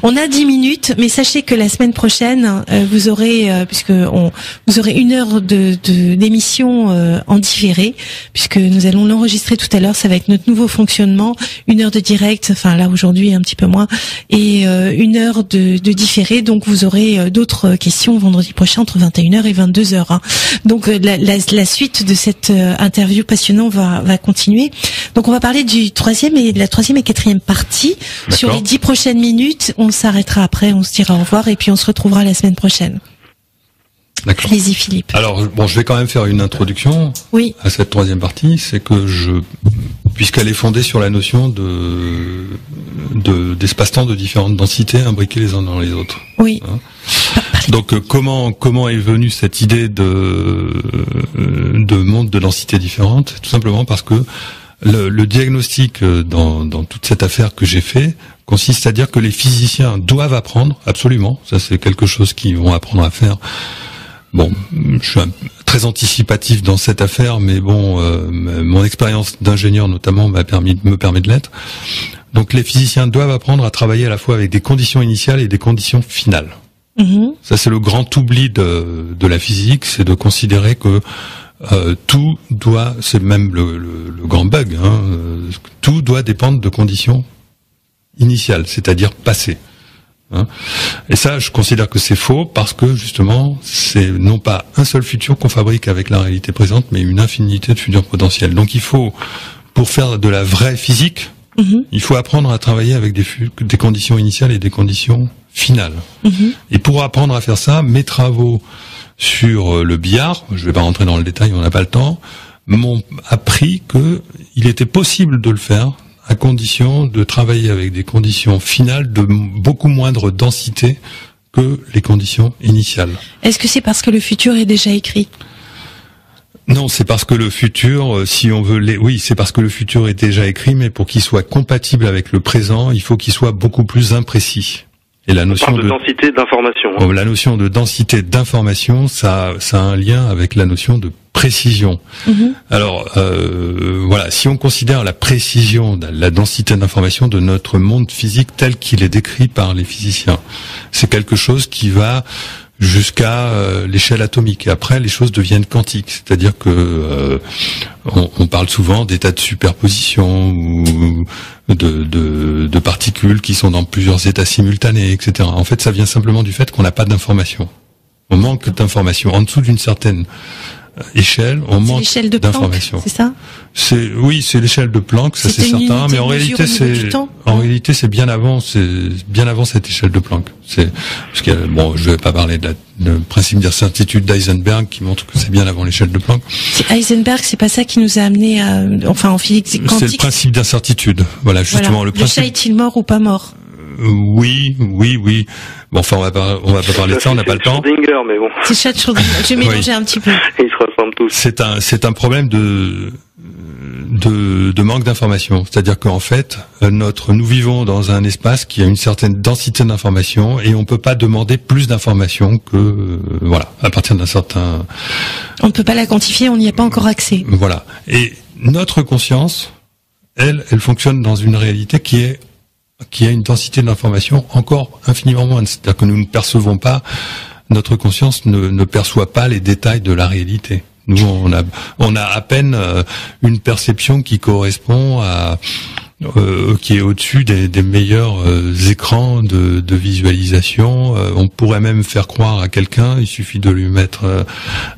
on a 10 minutes, mais sachez que la semaine prochaine, vous aurez, vous aurez 1 heure d'émission en différé, puisque nous allons l'enregistrer tout à l'heure. Ça va être notre nouveau fonctionnement. 1 heure de direct, enfin là aujourd'hui un petit peu moins, et 1 heure de différé. Donc vous aurez d'autres questions vendredi prochain entre 21h et 22h. Hein. Donc la suite de cette interview passionnante va continuer. Donc on va parler du troisième et de la troisième et quatrième partie. D'accord. Sur les 10 prochaines minutes, on s'arrêtera après, on se dira au revoir et puis on se retrouvera la semaine prochaine. D'accord. Allez-y Philippe. Alors je vais quand même faire une introduction à cette troisième partie, c'est que puisqu'elle est fondée sur la notion d'espace-temps de différentes densités imbriqués les uns dans les autres. Oui. Hein. Donc comment est venue cette idée de monde de densités différentes? Tout simplement parce que le diagnostic dans toute cette affaire que j'ai fait consiste à dire que les physiciens doivent apprendre, absolument, ça c'est quelque chose qu'ils vont apprendre à faire. Bon, je suis très anticipatif dans cette affaire, mais bon, mon expérience d'ingénieur notamment me permet de l'être. Donc les physiciens doivent apprendre à travailler à la fois avec des conditions initiales et des conditions finales. Mmh. Ça c'est le grand oubli de la physique, c'est de considérer que tout doit, c'est même le grand bug, hein, tout doit dépendre de conditions initiales, c'est-à-dire passées. Hein. Et ça, je considère que c'est faux parce que justement, c'est non pas un seul futur qu'on fabrique avec la réalité présente, mais une infinité de futurs potentiels. Donc il faut, pour faire de la vraie physique, il faut apprendre à travailler avec des conditions initiales et des conditions finales. Et pour apprendre à faire ça, mes travaux sur le billard, je vais pas rentrer dans le détail, on n'a pas le temps, m'ont appris que il était possible de le faire à condition de travailler avec des conditions finales de beaucoup moindre densité que les conditions initiales. Est-ce que c'est parce que le futur est déjà écrit? Non, c'est parce que le futur, si on veut oui, c'est parce que le futur est déjà écrit, mais pour qu'il soit compatible avec le présent, il faut qu'il soit beaucoup plus imprécis. Et la notion de densité d'information. Hein. La notion de densité d'information, ça a un lien avec la notion de précision. Alors, voilà, si on considère la précision, la densité d'information de notre monde physique tel qu'il est décrit par les physiciens, c'est quelque chose qui va jusqu'à l'échelle atomique. Et après, les choses deviennent quantiques, c'est-à-dire que on parle souvent d'états de superposition ou de particules qui sont dans plusieurs états simultanés, etc. En fait, ça vient simplement du fait qu'on n'a pas d'information. On manque d'information. En dessous d'une certaine échelle, on manque d'informations. C'est ça? C'est l'échelle de Planck, ça c'est certain, mais en réalité c'est bien avant cette échelle de Planck. Parce que je vais pas parler de principe d'incertitude d'Heisenberg qui montre que c'est bien avant l'échelle de Planck. Heisenberg, c'est pas ça qui nous a amené à, en physique quantique. C'est le principe d'incertitude. Voilà, justement, le principe. Le chat est-il mort ou pas mort? Oui. Bon, enfin, on va pas parler de ça, on n'a pas le temps. Schrödinger, mais bon. C'est chat Schrödinger. Je vais mélanger un petit peu. Ils se ressemblent tous. C'est un problème de manque d'information. C'est-à-dire qu'en fait, nous vivons dans un espace qui a une certaine densité d'information et on peut pas demander plus d'informations que, à partir d'un certain... On ne peut pas la quantifier, on n'y a pas encore accès. Voilà. Et notre conscience, elle fonctionne dans une réalité qui a une densité d'information encore infiniment moindre. C'est-à-dire que nous ne percevons pas, notre conscience ne perçoit pas les détails de la réalité. Nous, on a à peine une perception qui correspond à, qui est au-dessus des meilleurs écrans de visualisation. On pourrait même faire croire à quelqu'un, il suffit de lui mettre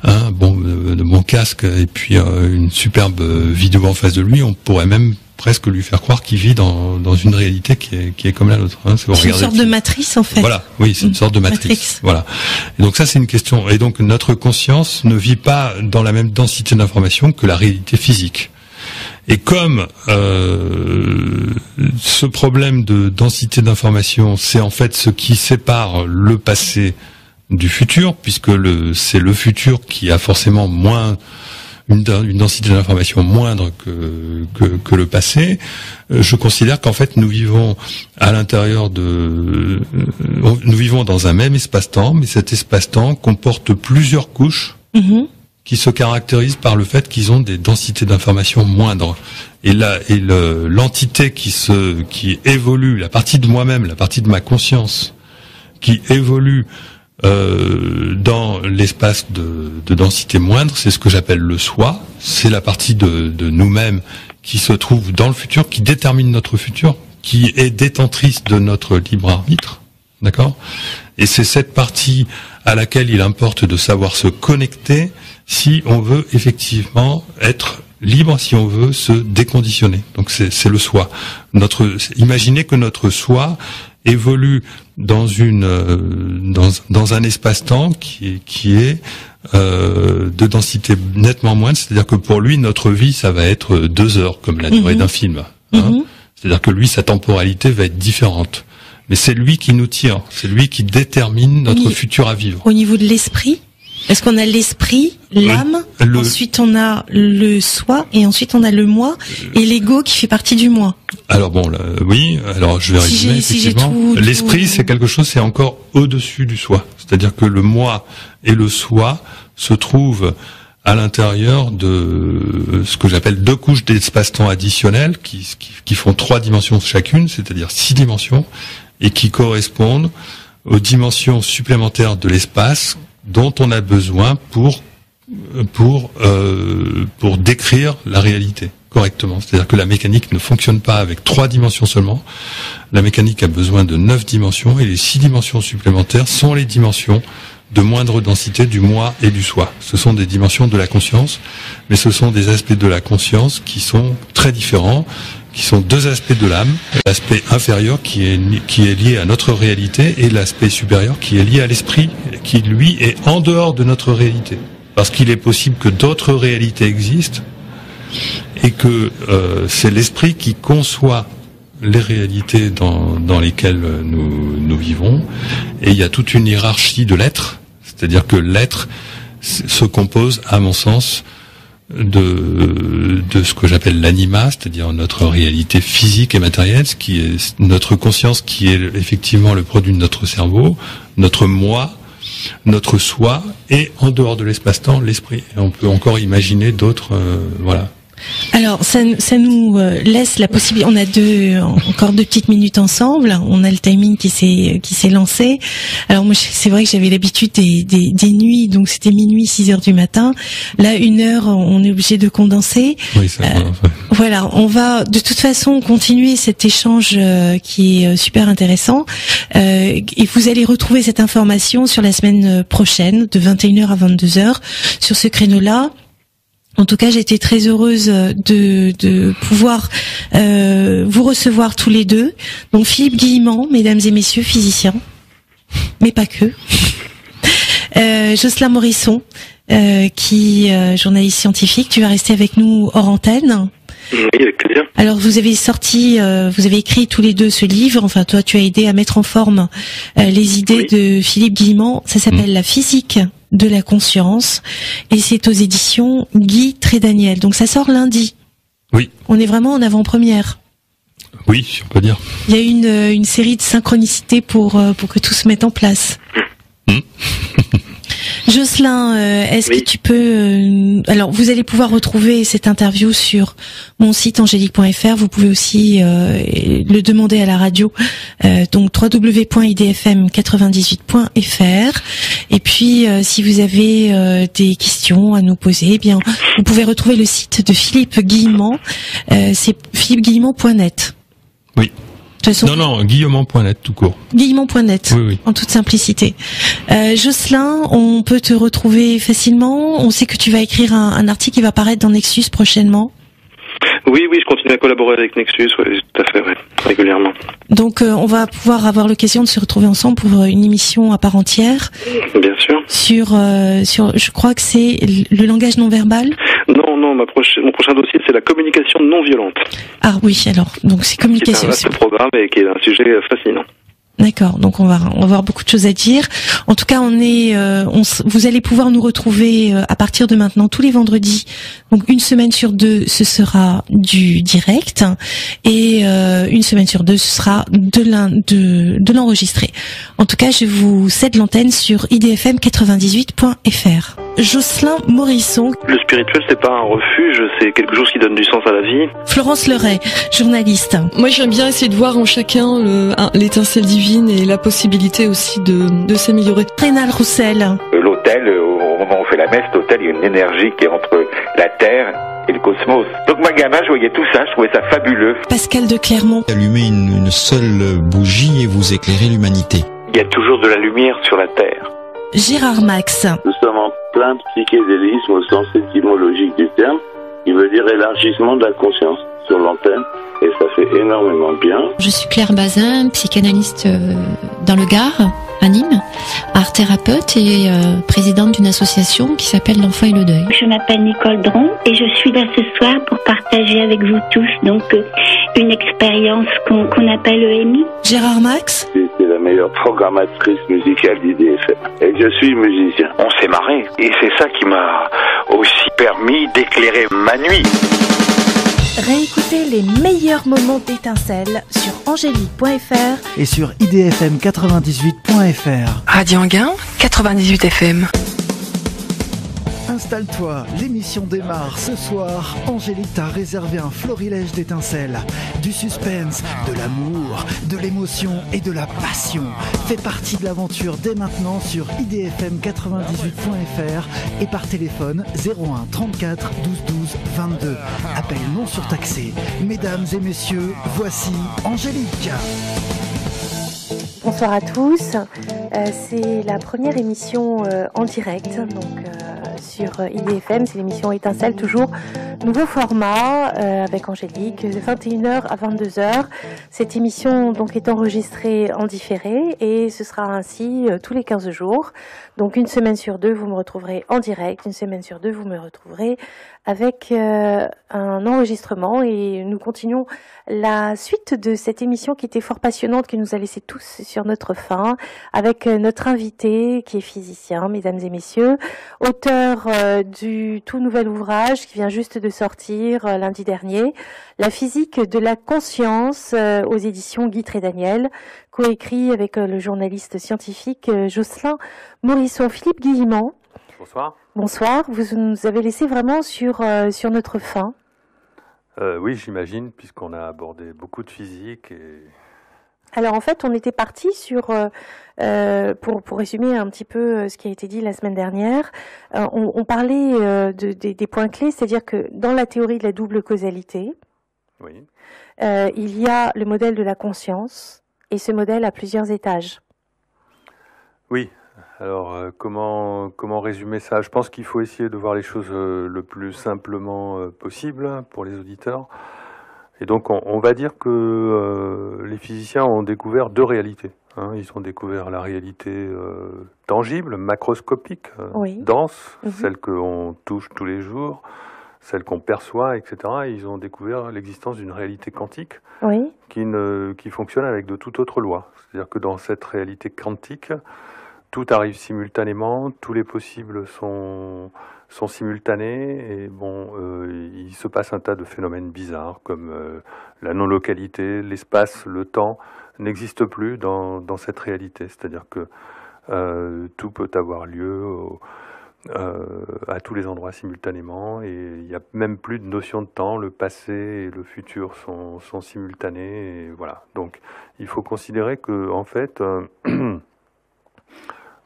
de bon casque et puis une superbe vidéo en face de lui, on pourrait même presque lui faire croire qu'il vit dans une réalité qui est comme la nôtre. Hein. C'est une sorte de matrice en fait. Voilà, oui, c'est une sorte de matrice. Voilà. Et donc ça c'est une question. Et donc notre conscience ne vit pas dans la même densité d'information que la réalité physique. Et comme ce problème de densité d'information, c'est en fait ce qui sépare le passé du futur, puisque c'est le futur qui a forcément une densité d'information moindre que le passé, je considère qu'en fait nous vivons à l'intérieur nous vivons dans un même espace-temps, mais cet espace-temps comporte plusieurs couches qui se caractérisent par le fait qu'ils ont des densités d'information moindres. Et l'entité qui évolue, la partie de moi-même, la partie de ma conscience, qui évolue dans l'espace de densité moindre, c'est ce que j'appelle le soi. C'est la partie de nous-mêmes qui se trouve dans le futur, qui détermine notre futur, qui est détentrice de notre libre arbitre. D'accord ? Et c'est cette partie à laquelle il importe de savoir se connecter si on veut effectivement être libre, si on veut se déconditionner. Donc c'est le soi. Imaginez que notre soi évolue dans un espace-temps qui est de densité nettement moindre. C'est-à-dire que pour lui, notre vie, ça va être 2 heures, comme la durée d'un film. Hein. C'est-à-dire que lui, sa temporalité va être différente. Mais c'est lui qui nous tire, c'est lui qui détermine notre futur à vivre. Au niveau de l'esprit, est-ce qu'on a l'esprit, l'âme, ensuite on a le soi, et ensuite on a le moi, et l'ego qui fait partie du moi? Alors bon, oui, alors je vais résumer, effectivement. L'esprit, c'est quelque chose, c'est encore au-dessus du soi. C'est-à-dire que le moi et le soi se trouvent à l'intérieur de ce que j'appelle 2 couches d'espace-temps additionnels qui font 3 dimensions chacune, c'est-à-dire 6 dimensions, et qui correspondent aux dimensions supplémentaires de l'espace dont on a besoin pour décrire la réalité correctement. C'est-à-dire que la mécanique ne fonctionne pas avec 3 dimensions seulement. La mécanique a besoin de 9 dimensions, et les 6 dimensions supplémentaires sont les dimensions de moindre densité du moi et du soi. Ce sont des dimensions de la conscience, mais ce sont des aspects de la conscience qui sont très différents, qui sont 2 aspects de l'âme, l'aspect inférieur qui est lié à notre réalité, et l'aspect supérieur qui est lié à l'esprit, qui lui est en dehors de notre réalité. Parce qu'il est possible que d'autres réalités existent, et que c'est l'esprit qui conçoit les réalités dans lesquelles nous vivons, et il y a toute une hiérarchie de l'être, c'est-à-dire que l'être se compose, à mon sens, de ce que j'appelle l'anima, c'est-à-dire notre réalité physique et matérielle, ce qui est notre conscience, qui est effectivement le produit de notre cerveau, notre moi, notre soi, et en dehors de l'espace-temps, l'esprit. Et on peut encore imaginer d'autres, voilà. Alors, ça nous laisse la possibilité. On a encore 2 petites minutes ensemble. On a le timing qui s'est lancé. Alors moi, c'est vrai que j'avais l'habitude des nuits, donc c'était minuit, 6h du matin. Là, 1 heure, on est obligé de condenser. Oui, ça. Voilà, on va de toute façon continuer cet échange qui est super intéressant. Et vous allez retrouver cette information sur la semaine prochaine, de 21h à 22h, sur ce créneau-là. En tout cas, j'étais très heureuse de pouvoir vous recevoir tous les deux. Donc Philippe Guillemant, mesdames et messieurs, physicien, mais pas que. Jocelyn Morisson, journaliste scientifique. Tu vas rester avec nous hors antenne. Oui, avec plaisir. Alors vous avez écrit tous les deux ce livre. Enfin, toi, tu as aidé à mettre en forme les idées de Philippe Guillemant. Ça s'appelle La physique de la conscience, et c'est aux éditions Guy Trédaniel. Donc ça sort lundi. Oui. On est vraiment en avant-première. Oui, si on peut dire. Il y a une série de synchronicités pour que tout se mette en place. Jocelyn, est-ce que tu peux... alors, vous allez pouvoir retrouver cette interview sur mon site angélique.fr. Vous pouvez aussi le demander à la radio, donc www.idfm98.fr. Et puis, si vous avez des questions à nous poser, eh bien, vous pouvez retrouver le site de Philippe Guillemant. C'est philippeguillemant.net. Oui. Non, Guillemant.net tout court. Guillemant.net, oui. En toute simplicité. Jocelyn, on peut te retrouver facilement. On sait que tu vas écrire un article qui va paraître dans Nexus prochainement. Oui, je continue à collaborer avec Nexus, tout à fait, régulièrement. Donc on va pouvoir avoir l'occasion de se retrouver ensemble pour une émission à part entière. Bien sûr. Sur je crois que c'est le langage non verbal. Non, mon prochain dossier, c'est la communication non violente. Ah oui, alors, donc c'est communication. C'est un vaste programme et qui est un sujet fascinant. D'accord, donc on va avoir beaucoup de choses à dire. En tout cas, vous allez pouvoir nous retrouver à partir de maintenant tous les vendredis. Donc une semaine sur 2, ce sera du direct, et une semaine sur 2, ce sera de l'enregistré. En tout cas, je vous cède l'antenne sur idfm 98.fr. Jocelyn Morisson. Le spirituel, c'est pas un refuge, c'est quelque chose qui donne du sens à la vie. Florence Leray, journaliste. Moi, j'aime bien essayer de voir en chacun l'étincelle divine et la possibilité aussi de s'améliorer. Rénal Roussel. L'autel, au moment où on fait la messe, l'autel, il y a une énergie qui est entre la terre et le cosmos. Donc moi, gamin, je voyais tout ça, je trouvais ça fabuleux. Pascal de Clermont. Allumez une seule bougie et vous éclairez l'humanité. Il y a toujours de la lumière sur la terre. Gérard Max. Nous sommes en plein psychédélisme au sens étymologique du terme, qui veut dire élargissement de la conscience sur l'antenne, et ça fait énormément bien. Je suis Claire Bazin, psychanalyste dans le Gard, à Nîmes, art thérapeute et présidente d'une association qui s'appelle L'Enfant et le Deuil. Je m'appelle Nicole Dron et je suis là ce soir pour partager avec vous tous donc une expérience qu'on appelle EMI. Gérard Max. C'est la meilleure programmatrice musicale d'IDFM. Et je suis musicien. On s'est marré, et c'est ça qui m'a aussi permis d'éclairer ma nuit. Réécoutez les meilleurs moments d'Étincelle sur angélique.fr et sur idfm98.fr. Radio Anguin, 98 FM. Installe-toi, l'émission démarre ce soir. Angélique t'a réservé un florilège d'étincelles, du suspense, de l'amour, de l'émotion et de la passion. Fais partie de l'aventure dès maintenant sur idfm98.fr et par téléphone 01 34 12 12 22. Appel non surtaxé. Mesdames et messieurs, voici Angélique. Bonsoir à tous. C'est la première émission en direct, donc sur IDFM, c'est l'émission Étincelle, toujours nouveau format avec Angélique, de 21h à 22h. Cette émission donc est enregistrée en différé et ce sera ainsi tous les 15 jours. Donc une semaine sur 2, vous me retrouverez en direct, une semaine sur 2, vous me retrouverez avec un enregistrement, et nous continuons la suite de cette émission qui était fort passionnante, qui nous a laissé tous sur notre faim, avec notre invité qui est physicien, mesdames et messieurs, auteur du tout nouvel ouvrage qui vient juste de sortir lundi dernier, La physique de la conscience, aux éditions Guy Trédaniel, coécrit avec le journaliste scientifique Jocelyn Morisson. Philippe Guillemont. Bonsoir. Bonsoir, vous nous avez laissé vraiment sur notre faim. Oui, j'imagine, puisqu'on a abordé beaucoup de physique. Alors en fait, on était parti sur, pour résumer un petit peu ce qui a été dit la semaine dernière, on parlait des points clés, c'est-à-dire que dans la théorie de la double causalité, oui. Il y a le modèle de la conscience, et ce modèle a plusieurs étages. Oui. Alors, comment résumer ça? Je pense qu'il faut essayer de voir les choses le plus simplement possible pour les auditeurs. Et donc, on va dire que les physiciens ont découvert deux réalités. Hein. Ils ont découvert la réalité tangible, macroscopique, oui. dense, celle qu'on touche tous les jours, celle qu'on perçoit, etc. Et ils ont découvert l'existence d'une réalité quantique, oui. qui fonctionne avec de toute autre loi. C'est-à-dire que dans cette réalité quantique, tout arrive simultanément, tous les possibles sont simultanés, et bon, il se passe un tas de phénomènes bizarres comme la non-localité, l'espace, le temps n'existent plus dans cette réalité. C'est-à-dire que tout peut avoir lieu à tous les endroits simultanément, et il n'y a même plus de notion de temps. Le passé et le futur sont simultanés, et voilà. Donc, il faut considérer que, en fait,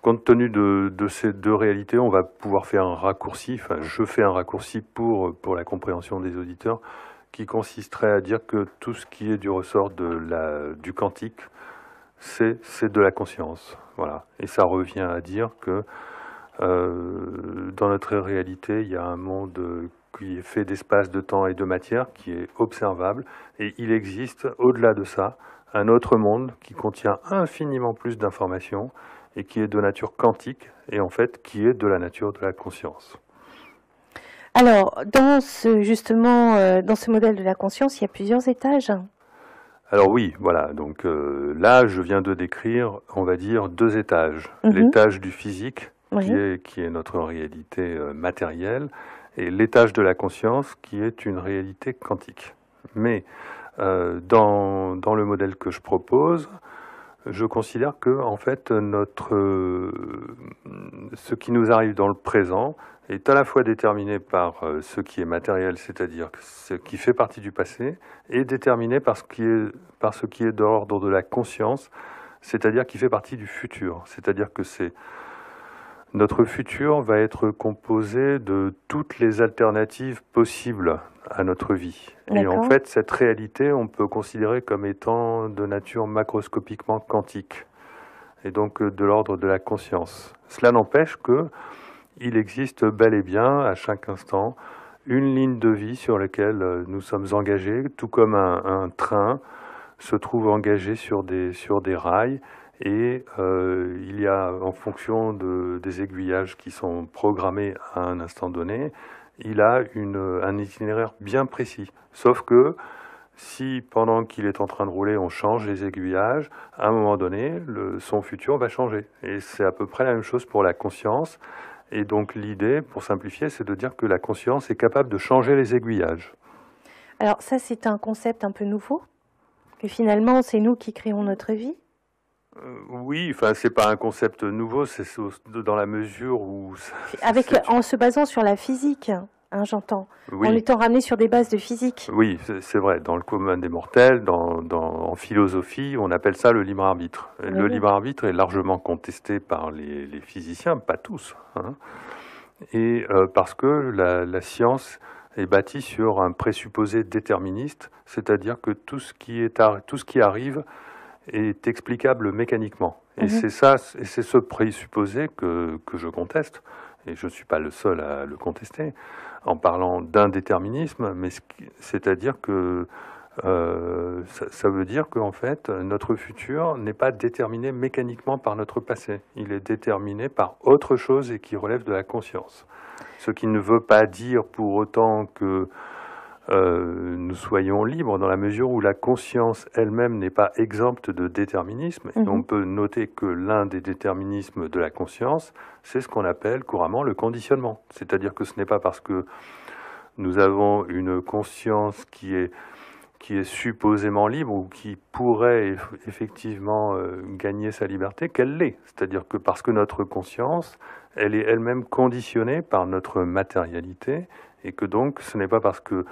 compte tenu de ces deux réalités, on va pouvoir faire un raccourci, enfin je fais un raccourci pour la compréhension des auditeurs, qui consisterait à dire que tout ce qui est du ressort du quantique, c'est de la conscience. Voilà. Et ça revient à dire que dans notre réalité, il y a un monde qui est fait d'espace, de temps et de matière, qui est observable, et il existe, au-delà de ça, un autre monde qui contient infiniment plus d'informations, et qui est de nature quantique, et en fait, qui est de la nature de la conscience. Alors, dans ce modèle de la conscience, il y a plusieurs étages. Alors oui, voilà. Donc là, je viens de décrire, on va dire, 2 étages. L'étage du physique, qui est notre réalité matérielle, et l'étage de la conscience, qui est une réalité quantique. Mais dans le modèle que je propose, je considère que en fait ce qui nous arrive dans le présent est à la fois déterminé par ce qui est matériel, c'est-à-dire ce qui fait partie du passé, et déterminé par ce qui est de l'ordre de la conscience, c'est-à-dire qui fait partie du futur. C'est-à-dire que notre futur va être composé de toutes les alternatives possibles à notre vie. Et en fait, cette réalité, on peut considérer comme étant de nature macroscopiquement quantique, et donc de l'ordre de la conscience. Cela n'empêche qu'il existe bel et bien, à chaque instant, une ligne de vie sur laquelle nous sommes engagés, tout comme un train se trouve engagé sur des rails, et il y a, en fonction des aiguillages qui sont programmés à un instant donné, il a un itinéraire bien précis. Sauf que si pendant qu'il est en train de rouler, on change les aiguillages, à un moment donné, son futur va changer. Et c'est à peu près la même chose pour la conscience. Et donc l'idée, pour simplifier, c'est de dire que la conscience est capable de changer les aiguillages. Alors ça, c'est un concept un peu nouveau, que finalement, c'est nous qui créons notre vie. Oui, enfin, c'est pas un concept nouveau, c'est dans la mesure où... En se basant sur la physique, hein, j'entends, en étant ramené sur des bases de physique. Oui, c'est vrai, dans le commun des mortels, en philosophie, on appelle ça le libre arbitre. Le libre arbitre est largement contesté par les physiciens, pas tous, hein, et parce que la science est bâtie sur un présupposé déterministe, c'est-à-dire que tout ce qui arrive est explicable mécaniquement. Et c'est ce présupposé que je conteste, et je ne suis pas le seul à le contester, en parlant d'indéterminisme, mais c'est-à-dire que ça veut dire qu'en fait, notre futur n'est pas déterminé mécaniquement par notre passé. Il est déterminé par autre chose et qui relève de la conscience. Ce qui ne veut pas dire pour autant que nous soyons libres, dans la mesure où la conscience elle-même n'est pas exempte de déterminisme. Et on peut noter que l'un des déterminismes de la conscience, c'est ce qu'on appelle couramment le conditionnement. C'est-à-dire que ce n'est pas parce que nous avons une conscience qui est supposément libre ou qui pourrait effectivement gagner sa liberté qu'elle l'est. C'est-à-dire que parce que notre conscience, elle est elle-même conditionnée par notre matérialité, et que donc ce n'est pas parce que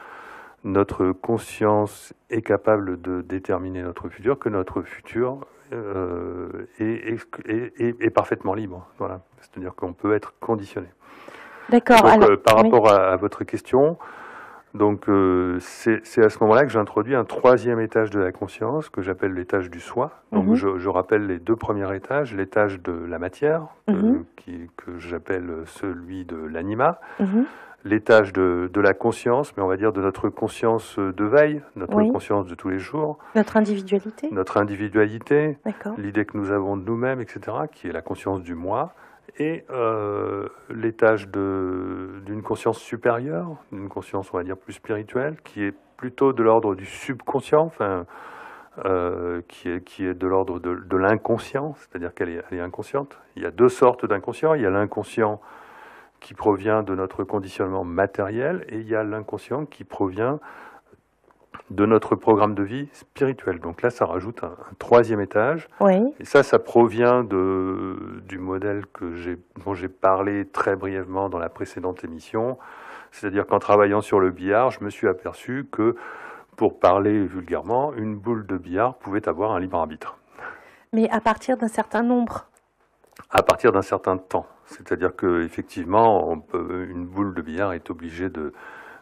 notre conscience est capable de déterminer notre futur que notre futur est parfaitement libre. Voilà. C'est-à-dire qu'on peut être conditionné. D'accord. Donc, par rapport à votre question, donc c'est à ce moment-là que j'introduis un 3e étage de la conscience que j'appelle l'étage du soi. Donc je rappelle les 2 premiers étages, l'étage de la matière que j'appelle celui de l'anima, l'étage de la conscience, mais on va dire de notre conscience de veille, notre conscience de tous les jours. Notre individualité. Notre individualité, l'idée que nous avons de nous-mêmes, etc., qui est la conscience du moi. Et l'étage d'une conscience supérieure, d'une conscience, on va dire, plus spirituelle, qui est plutôt de l'ordre du subconscient, enfin, qui est de l'ordre de l'inconscient, c'est-à-dire qu'elle est inconsciente. Il y a 2 sortes d'inconscient. Il y a l'inconscient qui provient de notre conditionnement matériel, et il y a l'inconscient qui provient de notre programme de vie spirituel. Donc là, ça rajoute un 3e étage. Et ça provient du modèle dont j'ai parlé très brièvement dans la précédente émission. C'est-à-dire qu'en travaillant sur le billard, je me suis aperçu que, pour parler vulgairement, une boule de billard pouvait avoir un libre arbitre. Mais à partir d'un certain nombre. À partir d'un certain temps. C'est-à-dire qu'effectivement, une boule de billard est obligée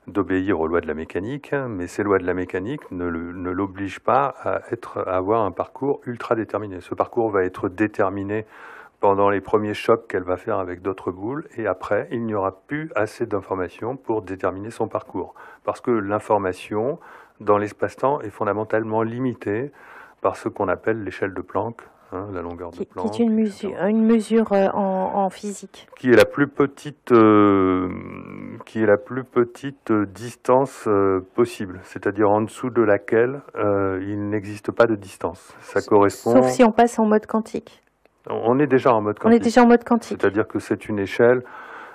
d'obéir aux lois de la mécanique, mais ces lois de la mécanique ne l'obligent pas à avoir un parcours ultra déterminé. Ce parcours va être déterminé pendant les premiers chocs qu'elle va faire avec d'autres boules, et après, il n'y aura plus assez d'informations pour déterminer son parcours. Parce que l'information, dans l'espace-temps, est fondamentalement limitée par ce qu'on appelle l'échelle de Planck, la longueur de Planck. Qui est une mesure en physique. Qui est la plus petite, distance possible, c'est-à-dire en dessous de laquelle il n'existe pas de distance. Ça correspond. Sauf si on passe en mode quantique. On est déjà en mode quantique. On est déjà en mode quantique. C'est-à-dire que c'est une échelle.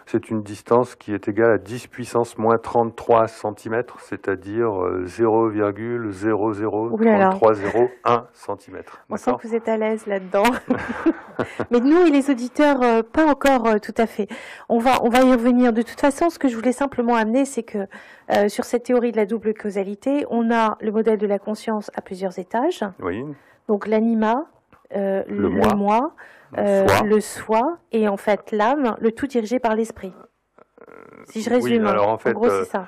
C'est une distance qui est égale à 10 puissance moins 33 cm, c'est-à-dire 0,00301 cm. On sent que vous êtes à l'aise là-dedans. Mais nous et les auditeurs, pas encore tout à fait. On va y revenir. De toute façon, ce que je voulais simplement amener, c'est que sur cette théorie de la double causalité, on a le modèle de la conscience à plusieurs étages. Oui. Donc l'anima, le moi, le soi et en fait l'âme, le tout dirigé par l'esprit. Si je résume, oui, alors en fait, gros c'est ça.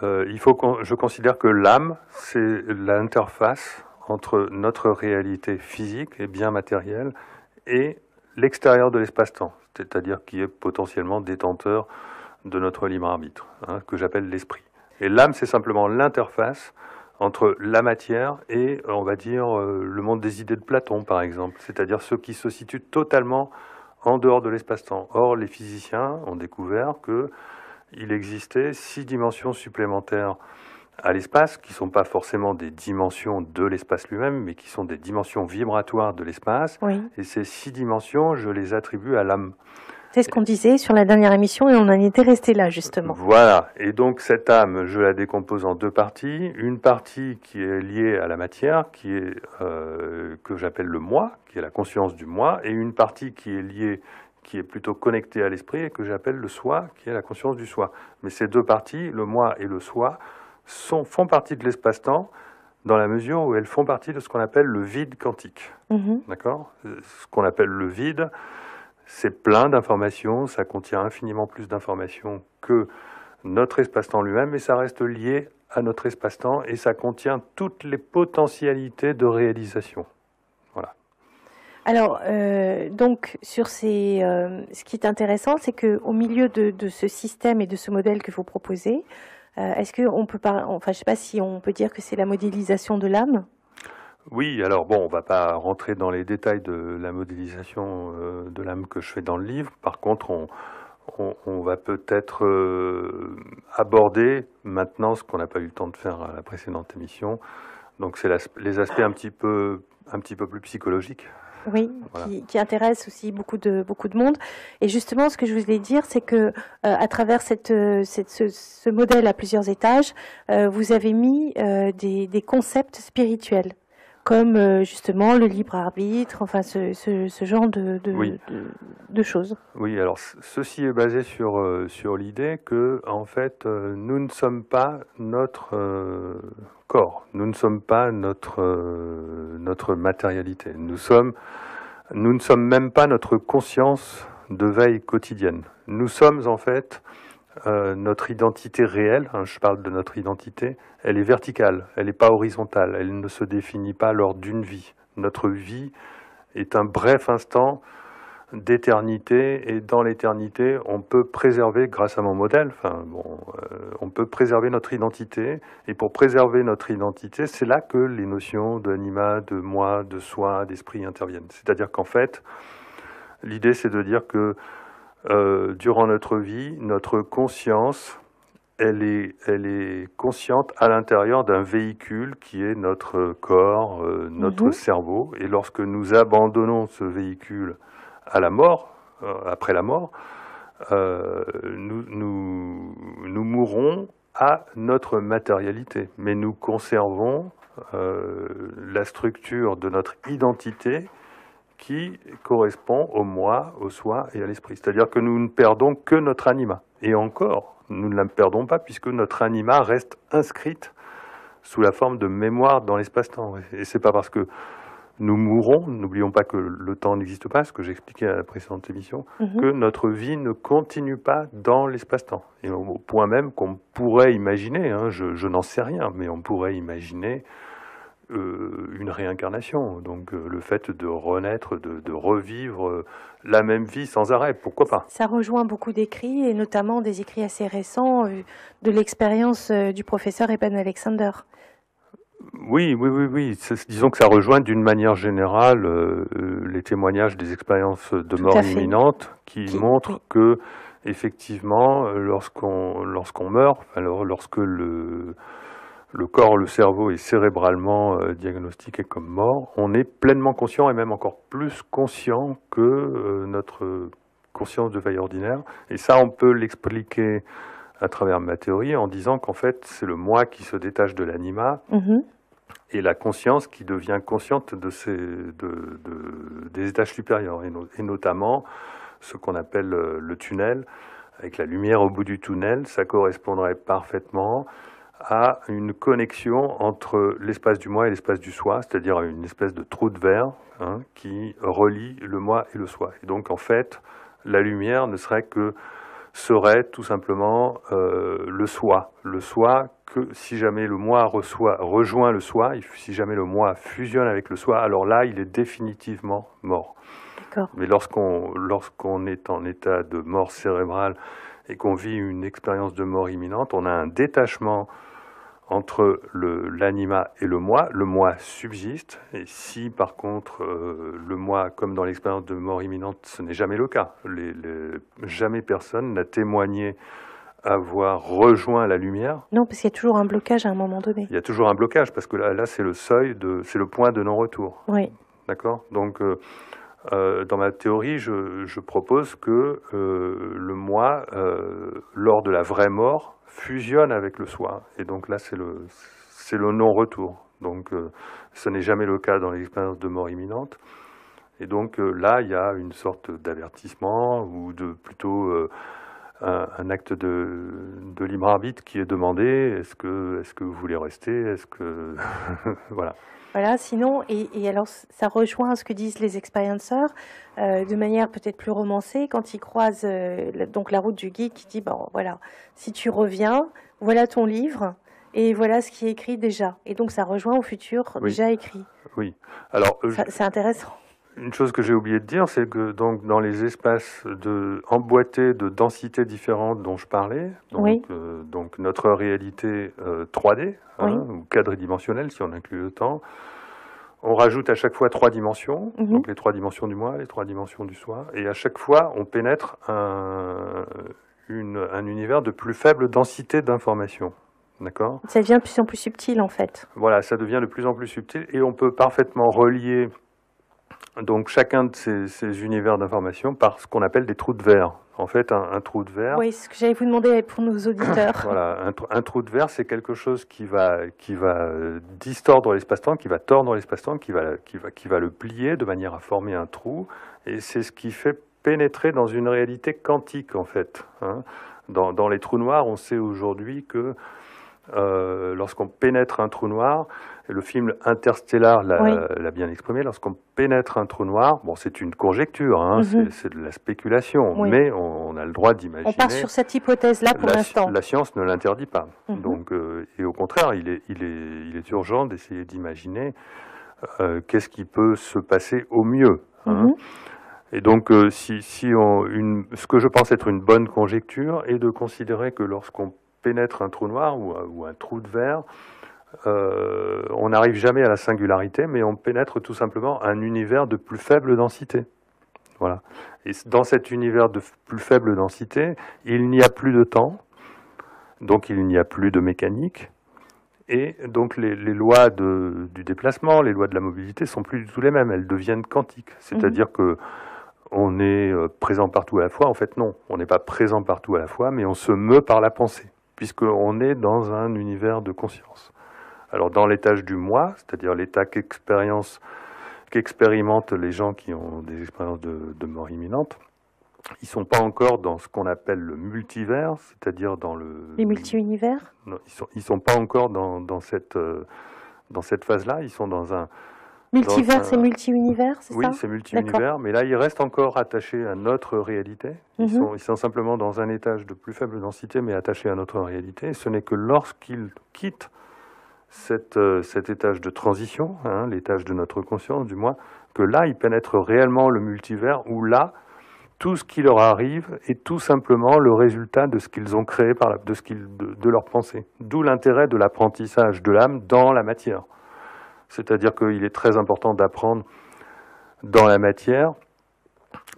Je considère que l'âme, c'est l'interface entre notre réalité physique et bien matérielle et l'extérieur de l'espace-temps, c'est-à-dire qui est potentiellement détenteur de notre libre arbitre, que j'appelle l'esprit. Et l'âme, c'est simplement l'interface entre la matière et, on va dire, le monde des idées de Platon, par exemple, c'est-à-dire ceux qui se situent totalement en dehors de l'espace-temps. Or, les physiciens ont découvert qu'il existait 6 dimensions supplémentaires à l'espace, qui ne sont pas forcément des dimensions de l'espace lui-même, mais qui sont des dimensions vibratoires de l'espace. Oui. Et ces 6 dimensions, je les attribue à l'âme. C'est ce qu'on disait sur la dernière émission et on en était resté là, justement. Voilà. Et donc, cette âme, je la décompose en 2 parties. Une partie qui est liée à la matière, qui est, que j'appelle le moi, qui est la conscience du moi, et une partie qui est liée, qui est plutôt connectée à l'esprit et que j'appelle le soi, qui est la conscience du soi. Mais ces 2 parties, le moi et le soi, font partie de l'espace-temps dans la mesure où elles font partie de ce qu'on appelle le vide quantique. D'accord ? Ce qu'on appelle le vide, c'est plein d'informations, ça contient infiniment plus d'informations que notre espace-temps lui-même, mais ça reste lié à notre espace-temps et ça contient toutes les potentialités de réalisation. Voilà. Alors, donc, sur ce qui est intéressant, c'est qu'au milieu de ce système et de ce modèle que vous proposez, est-ce qu'on peut je sais pas si on peut dire que c'est la modélisation de l'âme ? Oui, alors bon, on va pas rentrer dans les détails de la modélisation de l'âme que je fais dans le livre. Par contre, on va peut-être aborder maintenant ce qu'on n'a pas eu le temps de faire à la précédente émission. Donc, c'est les aspects un petit peu plus psychologiques. Oui, voilà. qui intéresse aussi beaucoup de monde. Et justement, ce que je voulais dire, c'est que à travers ce modèle à plusieurs étages, vous avez mis des concepts spirituels, comme justement le libre arbitre, enfin ce genre de choses. Oui, alors ceci est basé sur l'idée que en fait nous ne sommes pas notre corps, nous ne sommes pas notre matérialité, nous ne sommes même pas notre conscience de veille quotidienne. Nous sommes en fait notre identité réelle, je parle de notre identité, elle est verticale, elle n'est pas horizontale, elle ne se définit pas lors d'une vie. Notre vie est un bref instant d'éternité et dans l'éternité, on peut préserver, grâce à mon modèle, on peut préserver notre identité et pour préserver notre identité, c'est là que les notions d'anima, de moi, de soi, d'esprit interviennent. C'est-à-dire qu'en fait, l'idée c'est de dire que durant notre vie, notre conscience, elle est consciente à l'intérieur d'un véhicule qui est notre corps, notre cerveau. Et lorsque nous abandonnons ce véhicule à la mort, après la mort, nous mourrons à notre matérialité. Mais nous conservons la structure de notre identité qui correspond au moi, au soi et à l'esprit. C'est-à-dire que nous ne perdons que notre anima. Et encore, nous ne la perdons pas puisque notre anima reste inscrite sous la forme de mémoire dans l'espace-temps. Et c'est pas parce que nous mourons, n'oublions pas que le temps n'existe pas, ce que j'expliquais à la précédente émission, que notre vie ne continue pas dans l'espace-temps. Et au point même qu'on pourrait imaginer, je n'en sais rien, mais on pourrait imaginer une réincarnation, donc le fait de renaître, de revivre la même vie sans arrêt, pourquoi pas ? Ça rejoint beaucoup d'écrits, et notamment des écrits assez récents de l'expérience du professeur Eben Alexander. Oui. Disons que ça rejoint d'une manière générale les témoignages des expériences de Tout mort à fait. imminente qui montrent que, effectivement, lorsqu'on meurt, alors lorsque le corps, le cerveau est cérébralement diagnostiqué comme mort, on est pleinement conscient et même encore plus conscient que notre conscience de veille ordinaire. Et ça, on peut l'expliquer à travers ma théorie en disant qu'en fait, c'est le moi qui se détache de l'anima et la conscience qui devient consciente des étages supérieurs et notamment ce qu'on appelle le tunnel, avec la lumière au bout du tunnel. Ça correspondrait parfaitement à une connexion entre l'espace du moi et l'espace du soi, c'est-à-dire une espèce de trou de verre qui relie le moi et le soi. Et donc en fait, la lumière serait tout simplement le soi que si jamais le moi rejoint le soi, si jamais le moi fusionne avec le soi, alors là il est définitivement mort. Mais lorsqu'on est en état de mort cérébrale et qu'on vit une expérience de mort imminente, on a un détachement entre l'anima et le moi subsiste, et si par contre le moi, comme dans l'expérience de mort imminente, ce n'est jamais le cas, jamais personne n'a témoigné avoir rejoint la lumière. Non, parce qu'il y a toujours un blocage à un moment donné. Il y a toujours un blocage, parce que là c'est le seuil, c'est le point de non-retour. Oui. D'accord ? Donc dans ma théorie, je propose que le moi, lors de la vraie mort, fusionne avec le soi. Et donc là, c'est le non-retour. Donc ce n'est jamais le cas dans l'expérience de mort imminente. Et donc là, il y a une sorte d'avertissement ou plutôt un acte de libre arbitre qui est demandé. Est-ce que vous voulez rester ? Est-ce que voilà. Voilà, sinon, et alors ça rejoint ce que disent les expérienceurs de manière peut-être plus romancée, quand ils croisent donc la route du guide qui dit, bon voilà, si tu reviens, voilà ton livre, et voilà ce qui est écrit déjà. Et donc ça rejoint au futur déjà écrit. Oui, alors... c'est intéressant. Une chose que j'ai oublié de dire, c'est que donc dans les espaces emboîtés de densités différentes dont je parlais, donc notre réalité 3D, ou quadridimensionnelle si on inclut le temps, on rajoute à chaque fois 3 dimensions, donc les 3 dimensions du moi, les 3 dimensions du soi, et à chaque fois on pénètre un univers de plus faible densité d'informations. D'accord ? Ça devient de plus en plus subtil en fait. Voilà, ça devient de plus en plus subtil et on peut parfaitement relier donc chacun de ces univers d'information par ce qu'on appelle des trous de verre. En fait, un trou de verre... Oui, c'est ce que j'allais vous demander pour nos auditeurs. Voilà, un trou de verre, c'est quelque chose qui va distordre l'espace-temps, qui va tordre l'espace-temps, qui va le plier de manière à former un trou. Et c'est ce qui fait pénétrer dans une réalité quantique, en fait. Dans les trous noirs, on sait aujourd'hui que lorsqu'on pénètre un trou noir, et le film Interstellar l'a bien exprimé, lorsqu'on pénètre un trou noir, bon, c'est une conjecture, c'est de la spéculation, mais on a le droit d'imaginer. On part sur cette hypothèse-là pour l'instant. La science ne l'interdit pas. Donc, et au contraire, il est urgent d'essayer d'imaginer qu'est-ce qui peut se passer au mieux. Et donc, ce que je pense être une bonne conjecture est de considérer que lorsqu'on pénètre un trou noir ou un trou de verre, on n'arrive jamais à la singularité, mais on pénètre tout simplement un univers de plus faible densité. Voilà. Et dans cet univers de plus faible densité, il n'y a plus de temps, donc il n'y a plus de mécanique, et donc les lois du déplacement, les lois de la mobilité sont plus du tout les mêmes, elles deviennent quantiques. C'est-à-dire que on est présent partout à la fois. En fait, non, on n'est pas présent partout à la fois, mais on se meut par la pensée, puisqu'on est dans un univers de conscience. Alors, dans l'étage du moi, c'est-à-dire l'état qu'expérimentent les gens qui ont des expériences de mort imminente, ils ne sont pas encore dans ce qu'on appelle le multivers, c'est-à-dire dans les multi-univers. Non, ils sont pas encore dans cette phase-là, ils sont dans un... Multivers, c'est multi-univers, c'est ça ? Oui, c'est multi-univers, mais là, ils restent encore attachés à notre réalité. Ils sont simplement dans un étage de plus faible densité, mais attachés à notre réalité. Et ce n'est que lorsqu'ils quittent cet étage de transition, l'étage de notre conscience, du moi, que là, ils pénètrent réellement le multivers, où là, tout ce qui leur arrive est tout simplement le résultat de ce qu'ils ont créé de leur pensée. D'où l'intérêt de l'apprentissage de l'âme dans la matière. C'est-à-dire qu'il est très important d'apprendre dans la matière,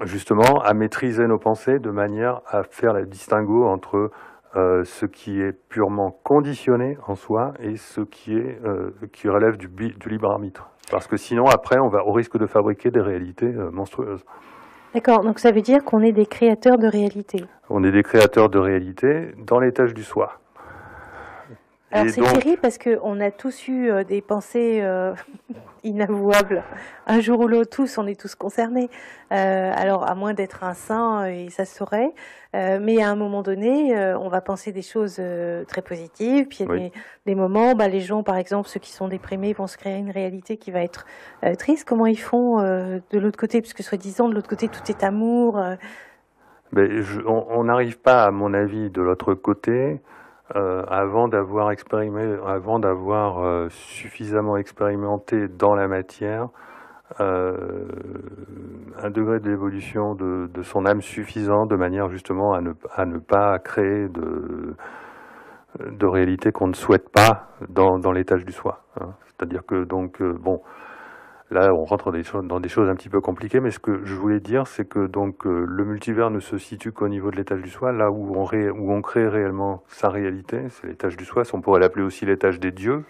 justement, à maîtriser nos pensées de manière à faire le distinguo entre ce qui est purement conditionné en soi et ce qui relève du libre arbitre. Parce que sinon, après, on va au risque de fabriquer des réalités monstrueuses. D'accord, donc ça veut dire qu'on est des créateurs de réalité. On est des créateurs de réalité dans l'étage du soi. Alors c'est terrible parce qu'on a tous eu des pensées inavouables. Un jour ou l'autre, on est tous concernés. Alors à moins d'être un saint, et ça se saurait. Mais à un moment donné, on va penser des choses très positives. Puis il y a des moments, les gens, par exemple, ceux qui sont déprimés, vont se créer une réalité qui va être triste. Comment ils font de l'autre côté? Parce que soi-disant, de l'autre côté, tout est amour. On n'arrive pas, à mon avis, de l'autre côté. Avant d'avoir suffisamment expérimenté dans la matière un degré d'évolution de son âme suffisant de manière justement à ne pas créer de réalité qu'on ne souhaite pas dans l'étage du soi. C'est-à-dire que là, on rentre dans des choses un petit peu compliquées, mais ce que je voulais dire, c'est que le multivers ne se situe qu'au niveau de l'étage du soi, là où on crée réellement sa réalité, c'est l'étage du soi. On pourrait l'appeler aussi l'étage des dieux.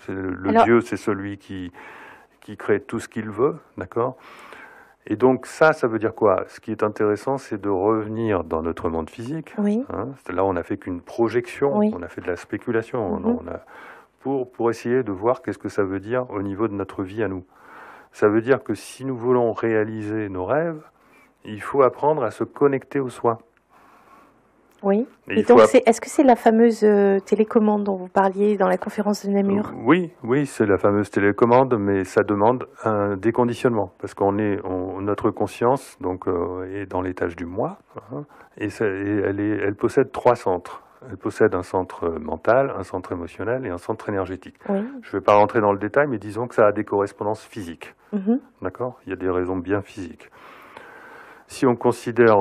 Dieu, c'est celui qui crée tout ce qu'il veut, d'accord ? Et donc ça veut dire quoi ? Ce qui est intéressant, c'est de revenir dans notre monde physique. Oui. Là, on n'a fait qu'une projection, on a fait de la spéculation, pour essayer de voir qu'est-ce que ça veut dire au niveau de notre vie à nous. Ça veut dire que si nous voulons réaliser nos rêves, il faut apprendre à se connecter au soi. Oui. Et donc, est-ce que c'est la fameuse télécommande dont vous parliez dans la conférence de Namur ? Oui, c'est la fameuse télécommande, mais ça demande un déconditionnement, parce notre conscience est dans l'étage du moi, et elle possède 3 centres. Elle possède un centre mental, un centre émotionnel et un centre énergétique. Oui. Je ne vais pas rentrer dans le détail, mais disons que ça a des correspondances physiques. D'accord ? Il y a des raisons bien physiques. Si on considère...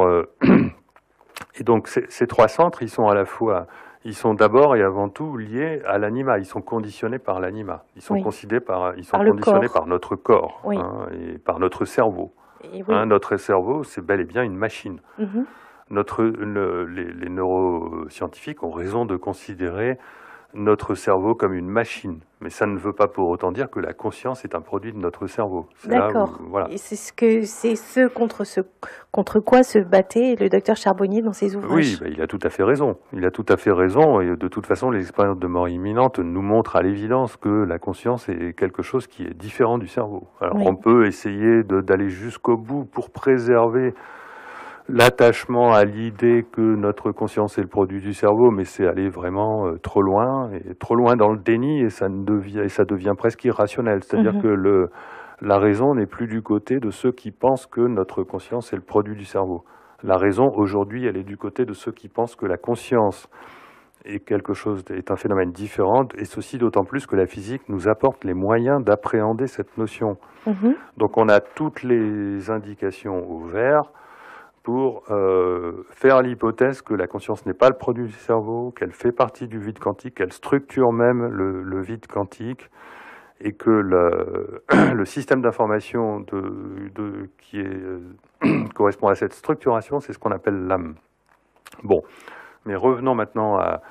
et donc ces 3 centres, ils sont d'abord et avant tout liés à l'anima. Ils sont conditionnés par l'anima. Ils sont conditionnés par notre corps et par notre cerveau. Notre cerveau, c'est bel et bien une machine. Les neuroscientifiques ont raison de considérer notre cerveau comme une machine, mais ça ne veut pas pour autant dire que la conscience est un produit de notre cerveau. D'accord. Et c'est ce contre quoi se battait le docteur Charbonnier dans ses ouvrages. Oui, il a tout à fait raison. Il a tout à fait raison, et de toute façon, les expériences de mort imminente nous montrent à l'évidence que la conscience est quelque chose qui est différent du cerveau. Alors on peut essayer d'aller jusqu'au bout pour préserver l'attachement à l'idée que notre conscience est le produit du cerveau, mais c'est aller vraiment trop loin dans le déni, et ça devient presque irrationnel. C'est-à-dire que la raison n'est plus du côté de ceux qui pensent que notre conscience est le produit du cerveau. La raison, aujourd'hui, elle est du côté de ceux qui pensent que la conscience est un phénomène différent, et ceci d'autant plus que la physique nous apporte les moyens d'appréhender cette notion. Donc on a toutes les indications au vert pour faire l'hypothèse que la conscience n'est pas le produit du cerveau, qu'elle fait partie du vide quantique, qu'elle structure même le vide quantique, et que le système d'information qui correspond à cette structuration, c'est ce qu'on appelle l'âme. Bon, mais revenons maintenant à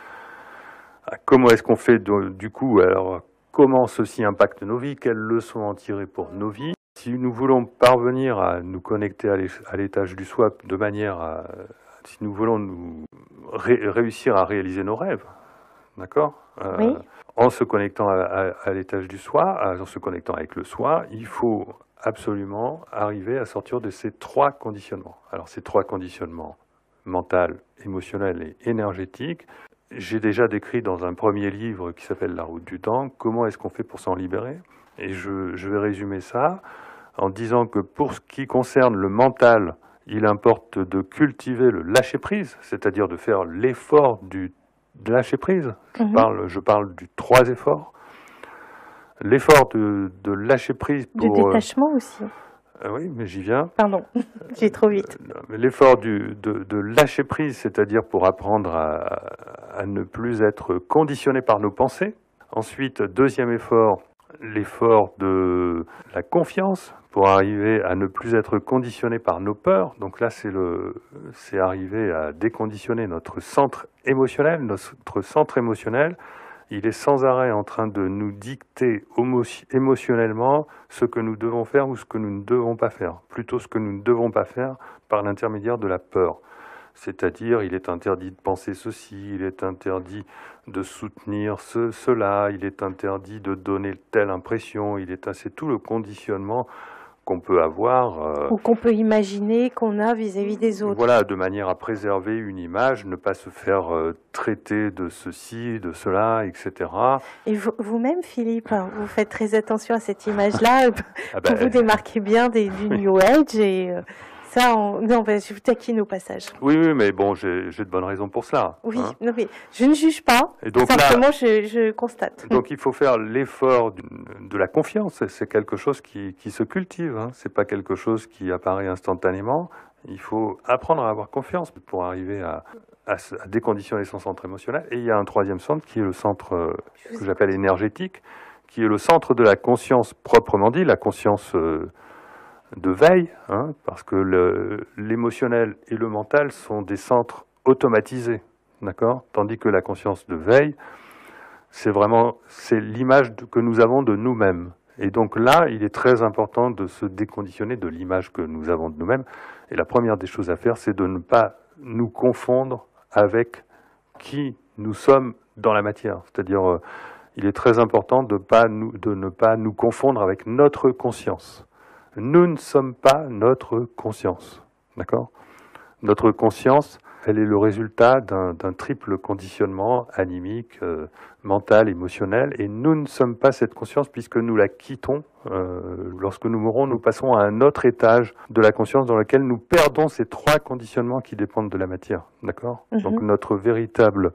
comment est-ce qu'on fait du coup, alors comment ceci impacte nos vies, quelles leçons en tirer pour nos vies. Si nous voulons parvenir à nous connecter à l'étage du soi de manière si nous voulons réussir à réaliser nos rêves, d'accord, en se connectant à l'étage du soi, en se connectant avec le soi, il faut absolument arriver à sortir de ces 3 conditionnements. Alors ces 3 conditionnements, mental, émotionnel et énergétique, j'ai déjà décrit dans un premier livre qui s'appelle La route du temps, comment est-ce qu'on fait pour s'en libérer. Et je vais résumer ça en disant que pour ce qui concerne le mental, il importe de cultiver le lâcher-prise, c'est-à-dire de faire l'effort de lâcher-prise. Je parle du 3 efforts. L'effort de lâcher-prise pour... De détachement aussi. Oui, mais j'y viens. Pardon, j'ai trop vite. L'effort de lâcher prise, c'est-à-dire pour apprendre à ne plus être conditionné par nos pensées. Ensuite, deuxième effort, l'effort de la confiance pour arriver à ne plus être conditionné par nos peurs. Donc là, c'est arriver à déconditionner notre centre émotionnel. Notre centre émotionnel, il est sans arrêt en train de nous dicter émotionnellement ce que nous devons faire ou ce que nous ne devons pas faire. Plutôt ce que nous ne devons pas faire par l'intermédiaire de la peur. C'est-à-dire, il est interdit de penser ceci, il est interdit de soutenir cela, il est interdit de donner telle impression, c'est tout le conditionnement qu'on peut avoir. Ou qu'on peut imaginer qu'on a vis-à-vis des autres. Voilà, de manière à préserver une image, ne pas se faire traiter de ceci, de cela, etc. Et vous-même, Philippe, vous faites très attention à cette image-là, pour vous démarquer bien du New Age et... Ça, je vous taquine au passage. Oui, mais bon, j'ai de bonnes raisons pour cela. Oui, non, mais je ne juge pas, et donc simplement je constate. Donc il faut faire l'effort de la confiance, c'est quelque chose qui se cultive, c'est pas quelque chose qui apparaît instantanément. Il faut apprendre à avoir confiance pour arriver à déconditionner son centre émotionnel. Et il y a un troisième centre qui est le centre que j'appelle énergétique, qui est le centre de la conscience proprement dit, la conscience... de veille, parce que l'émotionnel et le mental sont des centres automatisés, d'accord ? Tandis que la conscience de veille, c'est l'image que nous avons de nous-mêmes. Et donc là, il est très important de se déconditionner de l'image que nous avons de nous-mêmes. Et la première des choses à faire, c'est de ne pas nous confondre avec qui nous sommes dans la matière. C'est-à-dire, il est très important de ne pas nous confondre avec notre conscience. Nous ne sommes pas notre conscience, d'accord ? Notre conscience, elle est le résultat d'un triple conditionnement animique, mental, émotionnel, et nous ne sommes pas cette conscience puisque nous la quittons. Lorsque nous mourrons, nous passons à un autre étage de la conscience dans lequel nous perdons ces trois conditionnements qui dépendent de la matière, d'accord ? Donc notre véritable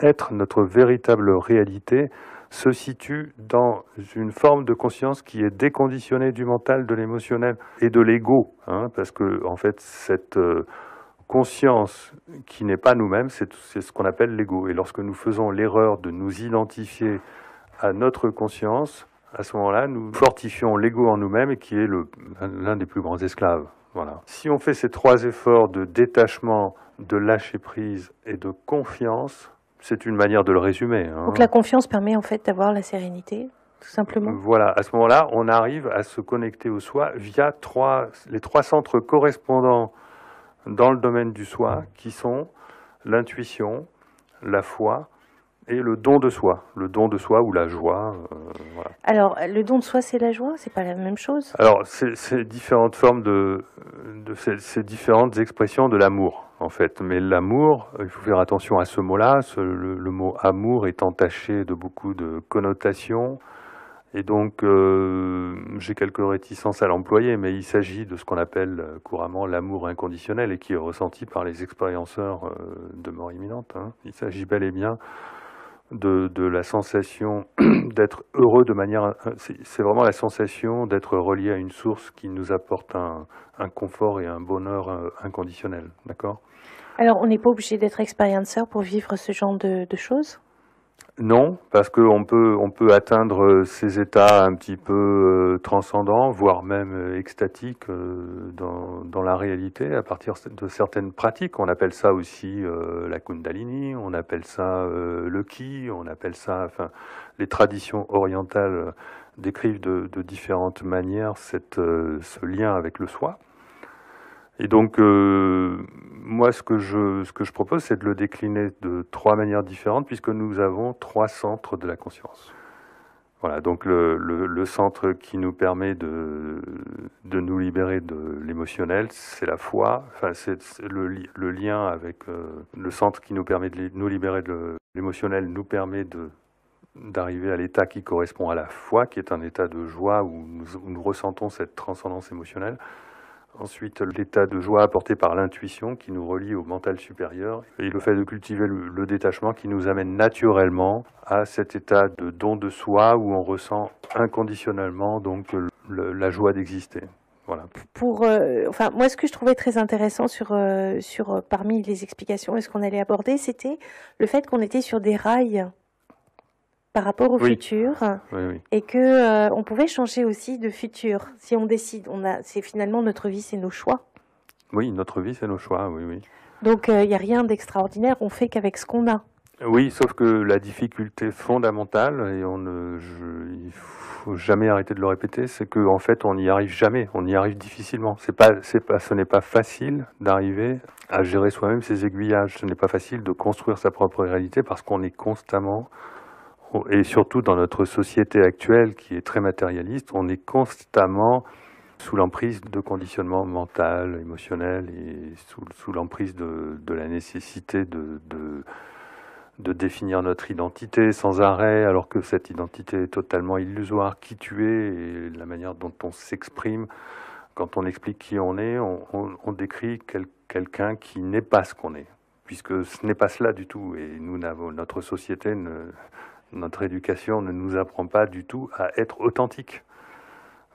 être, notre véritable réalité, se situe dans une forme de conscience qui est déconditionnée du mental, de l'émotionnel et de l'ego, parce que en fait cette conscience qui n'est pas nous-mêmes, c'est ce qu'on appelle l'ego. Et lorsque nous faisons l'erreur de nous identifier à notre conscience, à ce moment-là, nous fortifions l'ego en nous-mêmes et qui est l'un des plus grands esclaves. Voilà. Si on fait ces trois efforts de détachement, de lâcher prise et de confiance, c'est une manière de le résumer. Donc la confiance permet en fait d'avoir la sérénité, tout simplement. Voilà, à ce moment-là, on arrive à se connecter au soi via les trois centres correspondants dans le domaine du soi, qui sont l'intuition, la foi et le don de soi. Le don de soi ou la joie. Voilà. Alors, le don de soi, c'est la joie ? C'est pas la même chose ? Alors, c'est différentes formes c'est différentes expressions de l'amour, en fait. Mais l'amour, il faut faire attention à ce mot-là. Le mot amour est entaché de beaucoup de connotations. Et donc, j'ai quelques réticences à l'employer, mais il s'agit de ce qu'on appelle couramment l'amour inconditionnel et qui est ressenti par les expérienceurs de mort imminente. Il s'agit bel et bien de la sensation d'être heureux de manière... C'est vraiment la sensation d'être relié à une source qui nous apporte un confort et un bonheur inconditionnel, d'accord ? Alors, on n'est pas obligé d'être expérienceur pour vivre ce genre de choses ? Non, parce qu'on peut atteindre ces états un petit peu transcendants, voire même extatiques dans la réalité à partir de certaines pratiques. On appelle ça aussi la Kundalini, on appelle ça le Ki, on appelle ça... Enfin, les traditions orientales décrivent de différentes manières ce lien avec le soi. Et donc, moi, ce que je propose, c'est de le décliner de trois manières différentes, puisque nous avons trois centres de la conscience. Voilà, donc le centre qui nous permet de nous libérer de l'émotionnel, c'est la foi. Enfin, c'est le lien avec le centre qui nous permet de nous libérer de l'émotionnel, nous permet d'arriver à l'état qui correspond à la foi, qui est un état de joie où nous ressentons cette transcendance émotionnelle. Ensuite, l'état de joie apporté par l'intuition qui nous relie au mental supérieur et le fait de cultiver le détachement qui nous amène naturellement à cet état de don de soi où on ressent inconditionnellement donc la joie d'exister. Voilà. Enfin, moi, ce que je trouvais très intéressant parmi les explications et ce qu'on allait aborder, c'était le fait qu'on était sur des rails par rapport au futur, et que on pouvait changer aussi de futur si on décide. C'est finalement notre vie, c'est nos choix. Oui, notre vie, c'est nos choix. Oui. Donc, il n'y a rien d'extraordinaire. On fait qu'avec ce qu'on a. Oui, sauf que la difficulté fondamentale, et il faut jamais arrêter de le répéter, c'est que en fait, on n'y arrive jamais. On y arrive difficilement. Ce n'est pas facile d'arriver à gérer soi-même ses aiguillages. Ce n'est pas facile de construire sa propre réalité parce qu'on est constamment, et surtout dans notre société actuelle qui est très matérialiste, on est constamment sous l'emprise de conditionnement mental, émotionnel, et sous l'emprise de la nécessité de définir notre identité sans arrêt, alors que cette identité est totalement illusoire. Qui tu es et la manière dont on s'exprime, quand on explique qui on est, on décrit quelqu'un qui n'est pas ce qu'on est, puisque ce n'est pas cela du tout. Et notre société, notre éducation ne nous apprend pas du tout à être authentique.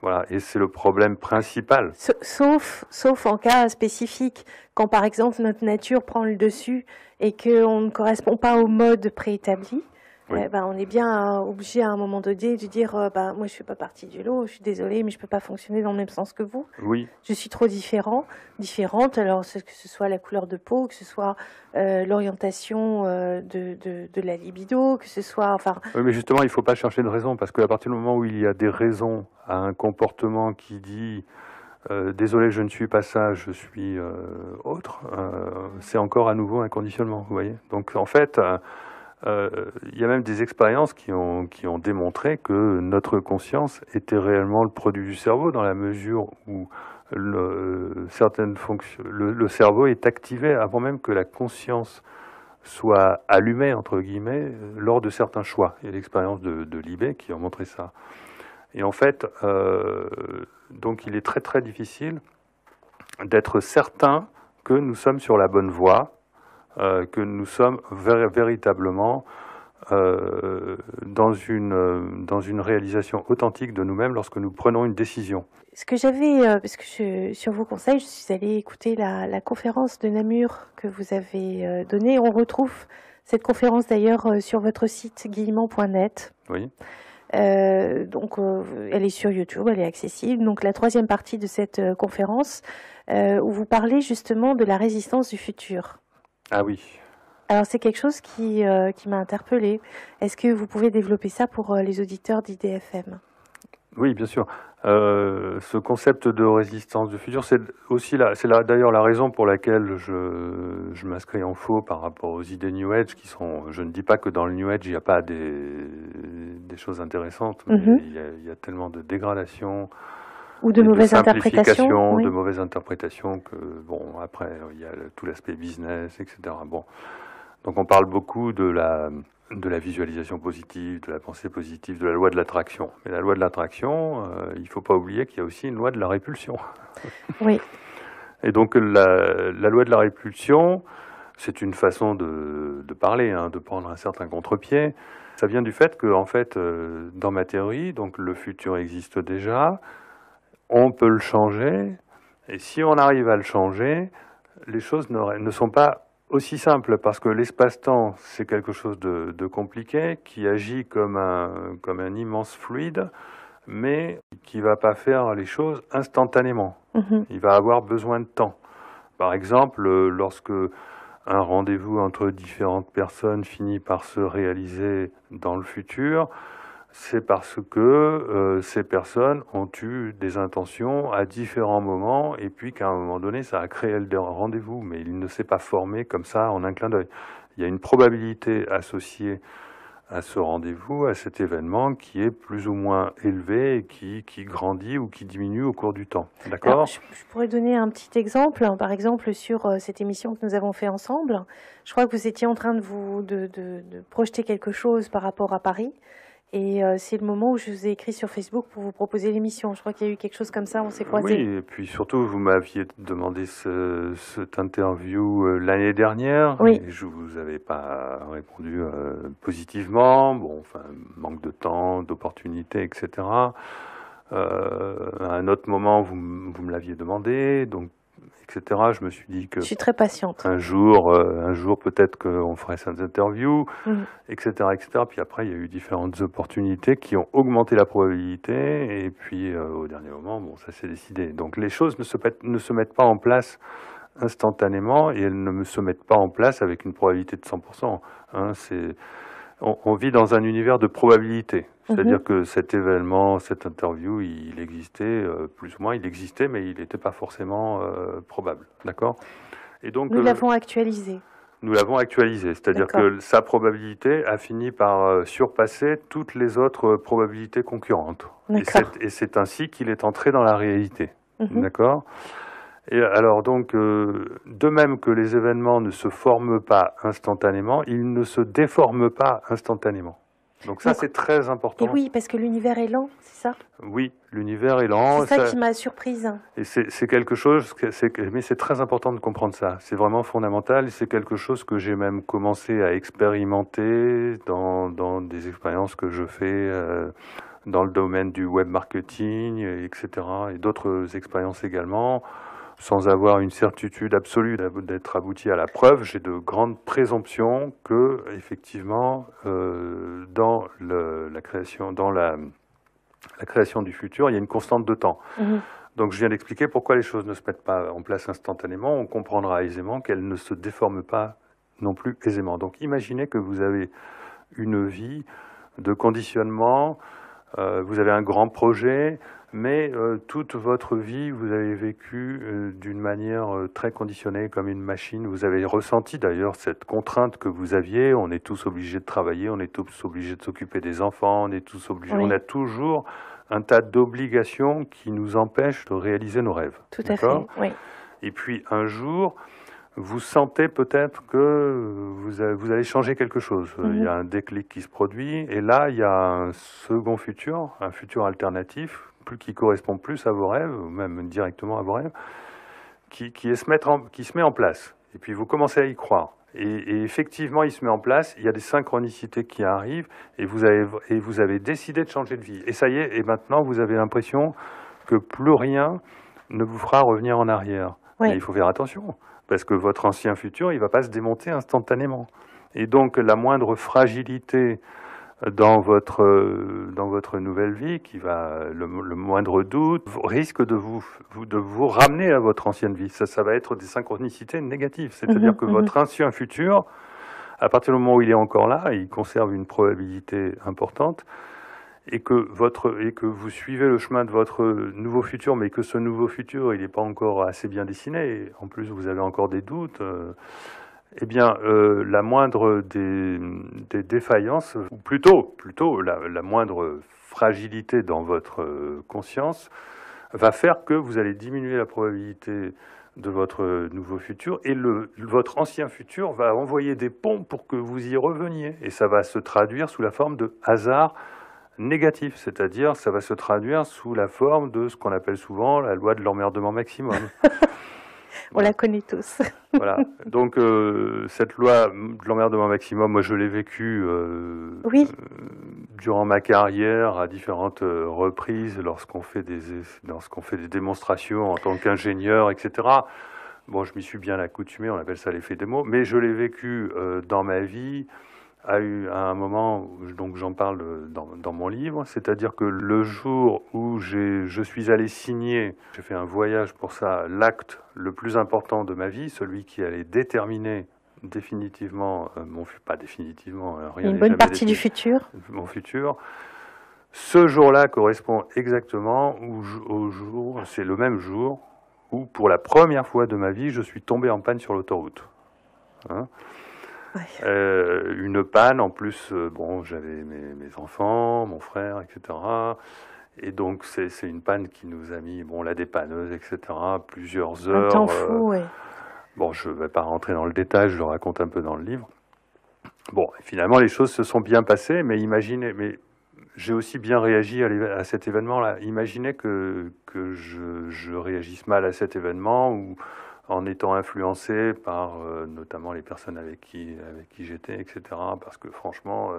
Voilà, et c'est le problème principal. Sauf en cas spécifique, quand par exemple notre nature prend le dessus et qu'on ne correspond pas au mode préétabli, on est bien obligé à un moment donné de dire moi je ne fais pas partie du lot, je suis désolée, mais je ne peux pas fonctionner dans le même sens que vous. Oui. Je suis trop différente, alors que ce soit la couleur de peau, que ce soit l'orientation de la libido, que ce soit... Oui, mais justement, il ne faut pas chercher de raison, parce qu'à partir du moment où il y a des raisons à un comportement qui dit désolé, je ne suis pas ça, je suis autre, c'est encore à nouveau un conditionnement, vous voyez. Donc en fait... il y a même des expériences qui ont démontré que notre conscience était réellement le produit du cerveau, dans la mesure où certaines fonctions, le cerveau est activé avant même que la conscience soit allumée, entre guillemets, lors de certains choix. Il y a l'expérience de Libet qui a montré ça. Et en fait, donc il est très très difficile d'être certain que nous sommes sur la bonne voie, que nous sommes véritablement dans une réalisation authentique de nous-mêmes lorsque nous prenons une décision. Ce que j'avais, parce que sur vos conseils, je suis allée écouter la conférence de Namur que vous avez donnée. On retrouve cette conférence d'ailleurs sur votre site guillemant.net. Oui. Donc elle est sur YouTube, elle est accessible. Donc la troisième partie de cette conférence où vous parlez justement de la résistance du futur. Ah oui. Alors c'est quelque chose qui m'a interpellée. Est-ce que vous pouvez développer ça pour les auditeurs d'IDFM ? Oui, bien sûr. Ce concept de résistance du futur, c'est d'ailleurs la raison pour laquelle je m'inscris en faux par rapport aux idées New Age qui sont. Je ne dis pas que dans le New Age il n'y a pas des choses intéressantes, mais il y a tellement de dégradation. Ou de mauvaises interprétations. De mauvaises interprétations que, bon, après, il y a tout l'aspect business, etc. Bon. Donc on parle beaucoup de la visualisation positive, de la pensée positive, de la loi de l'attraction. Mais la loi de l'attraction, il ne faut pas oublier qu'il y a aussi une loi de la répulsion. Oui. Et donc la loi de la répulsion, c'est une façon de parler, de prendre un certain contre-pied. Ça vient du fait que, en fait, dans ma théorie, donc le futur existe déjà. On peut le changer, et si on arrive à le changer, les choses ne sont pas aussi simples, parce que l'espace-temps, c'est quelque chose de compliqué, qui agit comme un immense fluide, mais qui ne va pas faire les choses instantanément. Il va avoir besoin de temps. Par exemple, lorsque un rendez-vous entre différentes personnes finit par se réaliser dans le futur, c'est parce que ces personnes ont eu des intentions à différents moments et puis qu'à un moment donné, ça a créé le rendez-vous. Mais il ne s'est pas formé comme ça en un clin d'œil. Il y a une probabilité associée à ce rendez-vous, à cet événement qui est plus ou moins élevé et qui grandit ou qui diminue au cours du temps. D'accord ? Alors, je pourrais donner un petit exemple. Par exemple, sur cette émission que nous avons fait ensemble, je crois que vous étiez en train de projeter quelque chose par rapport à Paris. Et c'est le moment où je vous ai écrit sur Facebook pour vous proposer l'émission. Je crois qu'il y a eu quelque chose comme ça, on s'est croisés. Oui, et puis surtout, vous m'aviez demandé cette interview l'année dernière. Oui. Et je vous avais pas répondu positivement. Bon, enfin, manque de temps, d'opportunités, etc. À un autre moment, vous me l'aviez demandé, donc, etc. Je me suis dit que... Je suis très patiente. Un jour peut-être qu'on ferait cette interview, etc., etc. Puis après, il y a eu différentes opportunités qui ont augmenté la probabilité, et puis au dernier moment, bon, ça s'est décidé. Donc les choses ne se mettent pas en place instantanément, et elles ne se mettent pas en place avec une probabilité de 100%. Hein, on vit dans un univers de probabilité. C'est-à-dire que cet événement, cette interview, il existait, plus ou moins, il existait, mais il n'était pas forcément probable. D'accord ? Et donc, nous l'avons actualisé. Nous l'avons actualisé. C'est-à-dire que sa probabilité a fini par surpasser toutes les autres probabilités concurrentes. Et c'est ainsi qu'il est entré dans la réalité. D'accord ? Et alors donc, de même que les événements ne se forment pas instantanément, ils ne se déforment pas instantanément. Donc ça, c'est très important. Et oui, parce que l'univers est lent, c'est ça ? Oui, l'univers est lent. C'est ça qui m'a surprise. Et c'est quelque chose, mais c'est très important de comprendre ça. C'est vraiment fondamental. C'est quelque chose que j'ai même commencé à expérimenter dans des expériences que je fais dans le domaine du web marketing, etc. Et d'autres expériences également. Sans avoir une certitude absolue d'être abouti à la preuve, j'ai de grandes présomptions que, effectivement, dans la création du futur, il y a une constante de temps. Donc, je viens d'expliquer pourquoi les choses ne se mettent pas en place instantanément. On comprendra aisément qu'elles ne se déforment pas non plus aisément. Donc, imaginez que vous avez une vie de conditionnement, vous avez un grand projet, mais toute votre vie, vous avez vécu d'une manière très conditionnée, comme une machine. Vous avez ressenti d'ailleurs cette contrainte que vous aviez. On est tous obligés de travailler, on est tous obligés de s'occuper des enfants, on est tous obligés. On a toujours un tas d'obligations qui nous empêchent de réaliser nos rêves. Tout à fait, oui. Et puis un jour, vous sentez peut-être que vous allez changer quelque chose. Il y a un déclic qui se produit, et là, il y a un second futur, un futur alternatif, qui correspond plus à vos rêves, ou même directement à vos rêves, qui se met en place. Et puis vous commencez à y croire. Et effectivement, il se met en place, il y a des synchronicités qui arrivent, et vous avez décidé de changer de vie. Et ça y est, et maintenant, vous avez l'impression que plus rien ne vous fera revenir en arrière. Oui. Mais il faut faire attention, parce que votre ancien futur, il ne va pas se démonter instantanément. Et donc, la moindre fragilité dans votre nouvelle vie, le moindre doute, risque de vous ramener à votre ancienne vie. Ça va être des synchronicités négatives. C'est-à-dire que votre ancien futur, à partir du moment où il est encore là, il conserve une probabilité importante, et que vous suivez le chemin de votre nouveau futur, mais que ce nouveau futur, il n'est pas encore assez bien dessiné, et en plus vous avez encore des doutes, eh bien, la moindre des défaillances, ou plutôt la moindre fragilité dans votre conscience, va faire que vous allez diminuer la probabilité de votre nouveau futur, et votre ancien futur va envoyer des ponts pour que vous y reveniez. Et ça va se traduire sous la forme de hasard négatif, c'est-à-dire ça va se traduire sous la forme de ce qu'on appelle souvent la loi de l'emmerdement maximum. On la connaît tous. Voilà. Donc cette loi de l'emmerdement maximum, moi je l'ai vécue durant ma carrière à différentes reprises, lorsqu'on fait des démonstrations en tant qu'ingénieur, etc. Bon, je m'y suis bien accoutumé, on appelle ça l'effet démo, mais je l'ai vécu dans ma vie à un moment, donc j'en parle dans mon livre, c'est-à-dire que le jour où je suis allé signer, j'ai fait un voyage pour ça, l'acte le plus important de ma vie, celui qui allait déterminer définitivement, pas définitivement, rien une bonne partie du futur. Mon futur. Ce jour-là correspond exactement au jour, c'est le même jour où, pour la première fois de ma vie, je suis tombé en panne sur l'autoroute. Hein ? Une panne, en plus, j'avais mes enfants, mon frère, etc. Et donc, c'est une panne qui nous a mis, la dépanneuse, etc., plusieurs heures. Un temps fou, oui. Bon, je ne vais pas rentrer dans le détail, je le raconte un peu dans le livre. Bon, finalement, les choses se sont bien passées, mais j'ai aussi bien réagi à cet événement-là. Imaginez que je réagisse mal à cet événement, ou en étant influencé par notamment les personnes avec qui j'étais, etc. Parce que franchement,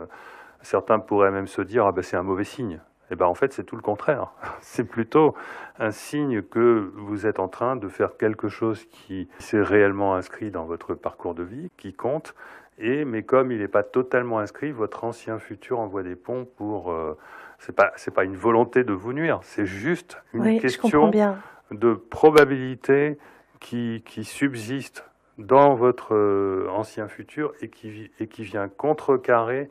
certains pourraient même se dire c'est un mauvais signe. Eh ben, en fait, c'est tout le contraire. C'est plutôt un signe que vous êtes en train de faire quelque chose qui s'est réellement inscrit dans votre parcours de vie, qui compte. Mais comme il n'est pas totalement inscrit, votre ancien futur envoie des ponts pour... c'est pas une volonté de vous nuire, c'est juste une question de probabilité qui subsiste dans votre ancien futur et qui vient contrecarrer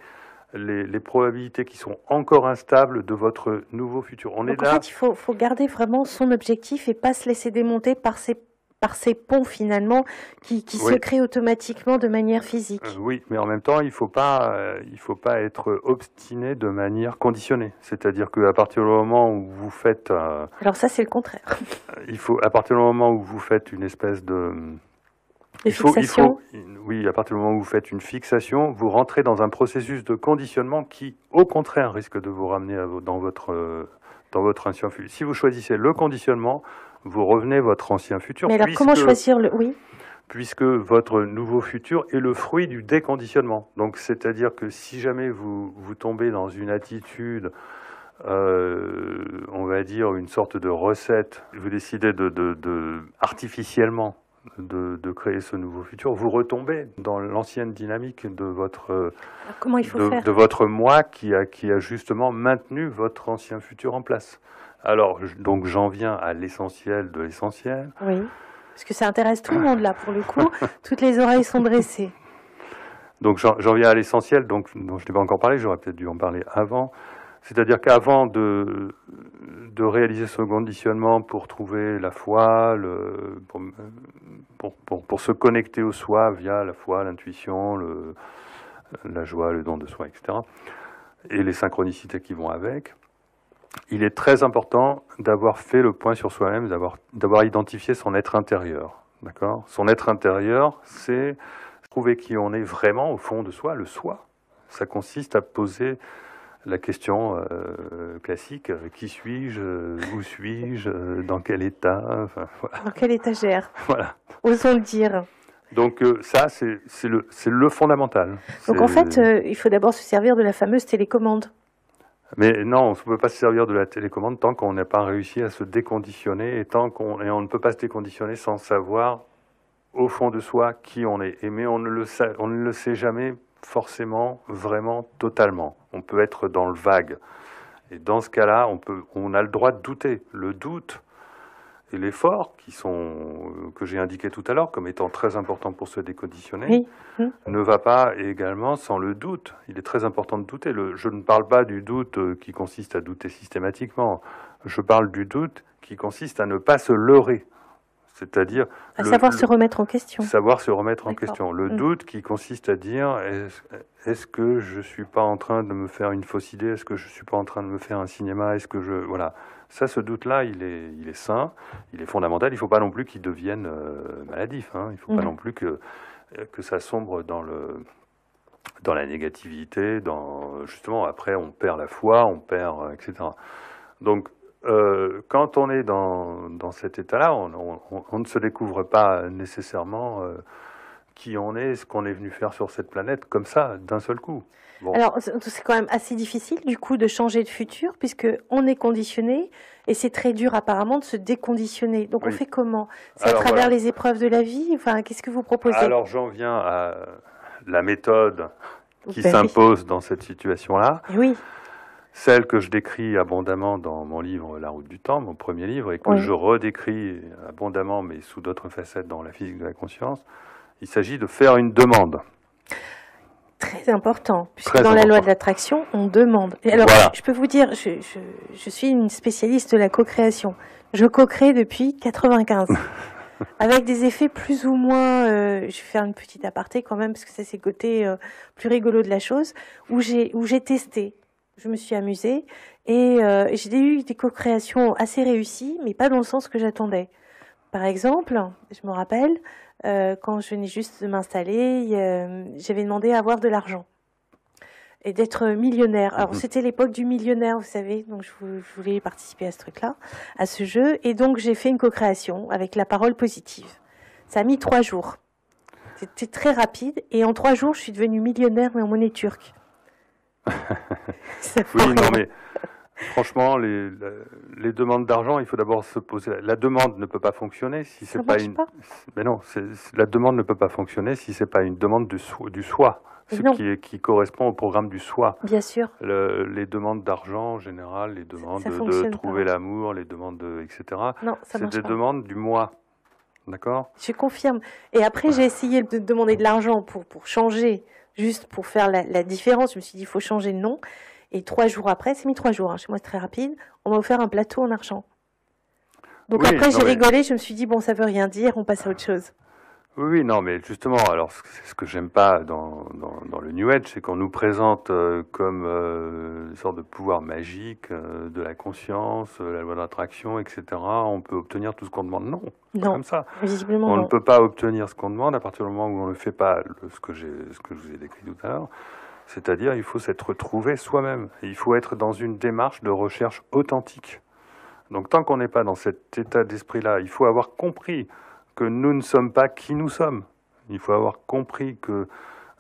les probabilités qui sont encore instables de votre nouveau futur. Donc en fait, il faut garder vraiment son objectif et pas se laisser démonter par ces ponts finalement qui se créent automatiquement de manière physique. Oui, mais en même temps, il faut pas être obstiné de manière conditionnée. C'est-à-dire qu'à partir du moment où vous faites... Alors ça, c'est le contraire. À partir du moment où vous faites une espèce de... Oui, à partir du moment où vous faites une fixation, vous rentrez dans un processus de conditionnement qui, au contraire, risque de vous ramener dans votre ancien futur. Si vous choisissez le conditionnement, vous revenez votre ancien futur. Mais alors, comment choisir le... Oui. Puisque votre nouveau futur est le fruit du déconditionnement. Donc, c'est-à-dire que si jamais vous tombez dans une attitude, on va dire une sorte de recette, vous décidez artificiellement de créer ce nouveau futur, vous retombez dans l'ancienne dynamique de votre de votre moi qui a justement maintenu votre ancien futur en place. Alors donc j'en viens à l'essentiel de l'essentiel. Oui, parce que ça intéresse tout le monde là pour le coup. Toutes les oreilles sont dressées. Donc j'en viens à l'essentiel, dont je n'ai pas encore parlé, j'aurais peut-être dû en parler avant. C'est-à-dire qu'avant de réaliser ce conditionnement pour trouver la foi, pour se connecter au soi via la foi, l'intuition, la joie, le don de soi, etc., et les synchronicités qui vont avec, il est très important d'avoir fait le point sur soi-même, d'avoir identifié son être intérieur. D'accord ? Son être intérieur, c'est trouver qui on est vraiment au fond de soi, le soi. Ça consiste à poser la question classique, qui suis-je, où suis-je, dans quel état, enfin, voilà. Dans quelle étagère. Voilà. Osons le dire. Donc ça, c'est le fondamental. Donc en fait, il faut d'abord se servir de la fameuse télécommande. Mais non, on ne peut pas se servir de la télécommande tant qu'on n'a pas réussi à se déconditionner et on ne peut pas se déconditionner sans savoir au fond de soi qui on est. Mais on ne le sait jamais forcément, vraiment, totalement. On peut être dans le vague. Et dans ce cas-là, on a le droit de douter. Le doute et l'effort, que j'ai indiqué tout à l'heure comme étant très important pour se déconditionner, ne va pas également sans le doute. Il est très important de douter. Je ne parle pas du doute qui consiste à douter systématiquement. Je parle du doute qui consiste à ne pas se leurrer. C'est-à-dire... savoir se remettre en question. Savoir se remettre en question. Le doute qui consiste à dire, est-ce que je ne suis pas en train de me faire une fausse idée? Est-ce que je ne suis pas en train de me faire un cinéma? Est-ce que je... Voilà. Ça, ce doute-là, il est sain, il est fondamental. Il ne faut pas non plus qu'il devienne maladif. Hein. Il ne faut pas non plus que ça sombre dans la négativité. Justement, après, on perd la foi, on perd... etc. Donc, quand on est dans cet état-là, on ne se découvre pas nécessairement qui on est, ce qu'on est venu faire sur cette planète, comme ça, d'un seul coup. Bon. Alors, c'est quand même assez difficile, du coup, de changer de futur, puisqu'on est conditionné, et c'est très dur, apparemment, de se déconditionner. Donc, on fait comment? C'est à travers les épreuves de la vie? Enfin, qu'est-ce que vous proposez? Alors, j'en viens à la méthode qui s'impose dans cette situation-là. Oui. Celle que je décris abondamment dans mon livre La Route du Temps, mon premier livre, et que je redécris abondamment, mais sous d'autres facettes dans La Physique de la Conscience. Il s'agit de faire une demande. Très important, puisque dans la loi de l'attraction, on demande. Et alors, je peux vous dire, je suis une spécialiste de la co-création. Je co-crée depuis 95. Avec des effets plus ou moins, je vais faire une petite aparté quand même, parce que ça c'est le côté plus rigolo de la chose, où j'ai testé. Je me suis amusée et j'ai eu des co-créations assez réussies, mais pas dans le sens que j'attendais. Par exemple, je me rappelle, quand je venais juste de m'installer, j'avais demandé à avoir de l'argent et d'être millionnaire. Alors c'était l'époque du millionnaire, vous savez, donc je voulais participer à ce truc-là, à ce jeu, et donc j'ai fait une co-création avec la parole positive. Ça a mis 3 jours. C'était très rapide, et en 3 jours, je suis devenue millionnaire mais en monnaie turque. Oui, non mais Franchement, les demandes d'argent, il faut d'abord se poser. La demande ne peut pas fonctionner si c'est pas une. Mais non, la demande ne peut pas fonctionner si c'est pas une demande du soi, qui correspond au programme du soi. Bien sûr. Les demandes d'argent en général, les demandes de trouver l'amour, les demandes etc. Non, ça marche pas. C'est des demandes du moi. D'accord. Je confirme. Et après, j'ai essayé de demander de l'argent pour changer, juste pour faire la différence. Je me suis dit, il faut changer le nom. Et 3 jours après, c'est mis 3 jours, chez moi c'est très rapide, on m'a offert un plateau en argent. Donc oui, après, j'ai rigolé, je me suis dit, bon, ça veut rien dire, on passe à autre chose. Oui, non, mais justement, alors c'est ce que j'aime pas dans le New Age, c'est qu'on nous présente comme une sorte de pouvoir magique, de la conscience, la loi d'attraction, etc. On peut obtenir tout ce qu'on demande. Non, non, comme ça. Visiblement, on non. ne peut pas obtenir ce qu'on demande à partir du moment où on ne fait pas ce que je vous ai décrit tout à l'heure. C'est-à-dire, il faut s'être retrouvé soi-même. Il faut être dans une démarche de recherche authentique. Donc, tant qu'on n'est pas dans cet état d'esprit-là, il faut avoir compris que nous ne sommes pas qui nous sommes. Il faut avoir compris que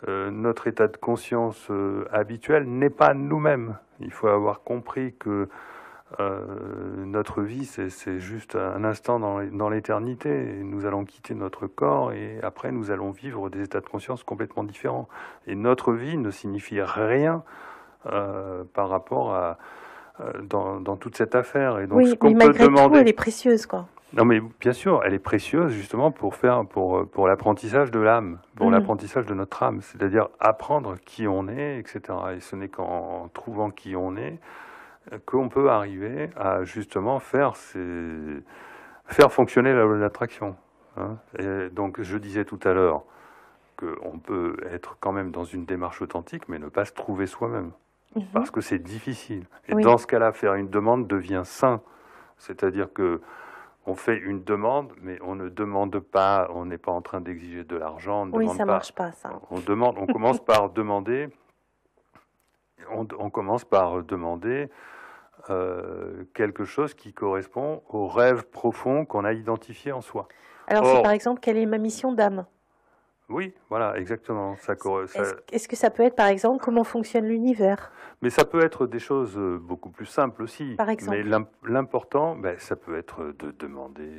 notre état de conscience habituel n'est pas nous-mêmes. Il faut avoir compris que notre vie, c'est juste un instant dans l'éternité. Et nous allons quitter notre corps et après, nous allons vivre des états de conscience complètement différents. Et notre vie ne signifie rien par rapport à dans toute cette affaire. Et donc, oui, mais malgré tout, elle est précieuse, quoi. Non, mais bien sûr, elle est précieuse justement pour l'apprentissage de l'âme, pour l'apprentissage de notre âme, c'est-à-dire apprendre qui on est, etc. Et ce n'est qu'en trouvant qui on est qu'on peut arriver à justement faire fonctionner la loi de l'attraction. Hein. Et donc, je disais tout à l'heure qu'on peut être quand même dans une démarche authentique, mais ne pas se trouver soi-même, parce que c'est difficile. Et dans ce cas-là, faire une demande devient sain, c'est-à-dire que on fait une demande, mais on ne demande pas, on n'est pas en train d'exiger de l'argent. Oui, ça marche pas, ça. On commence par demander. On commence par demander quelque chose qui correspond au rêve profond qu'on a identifié en soi. Alors, c'est par exemple, quelle est ma mission d'âme ? Oui, voilà, exactement. Est-ce que ça peut être, par exemple, comment fonctionne l'univers ? Mais ça peut être des choses beaucoup plus simples aussi. Par exemple. Mais l'important, ça peut être de demander...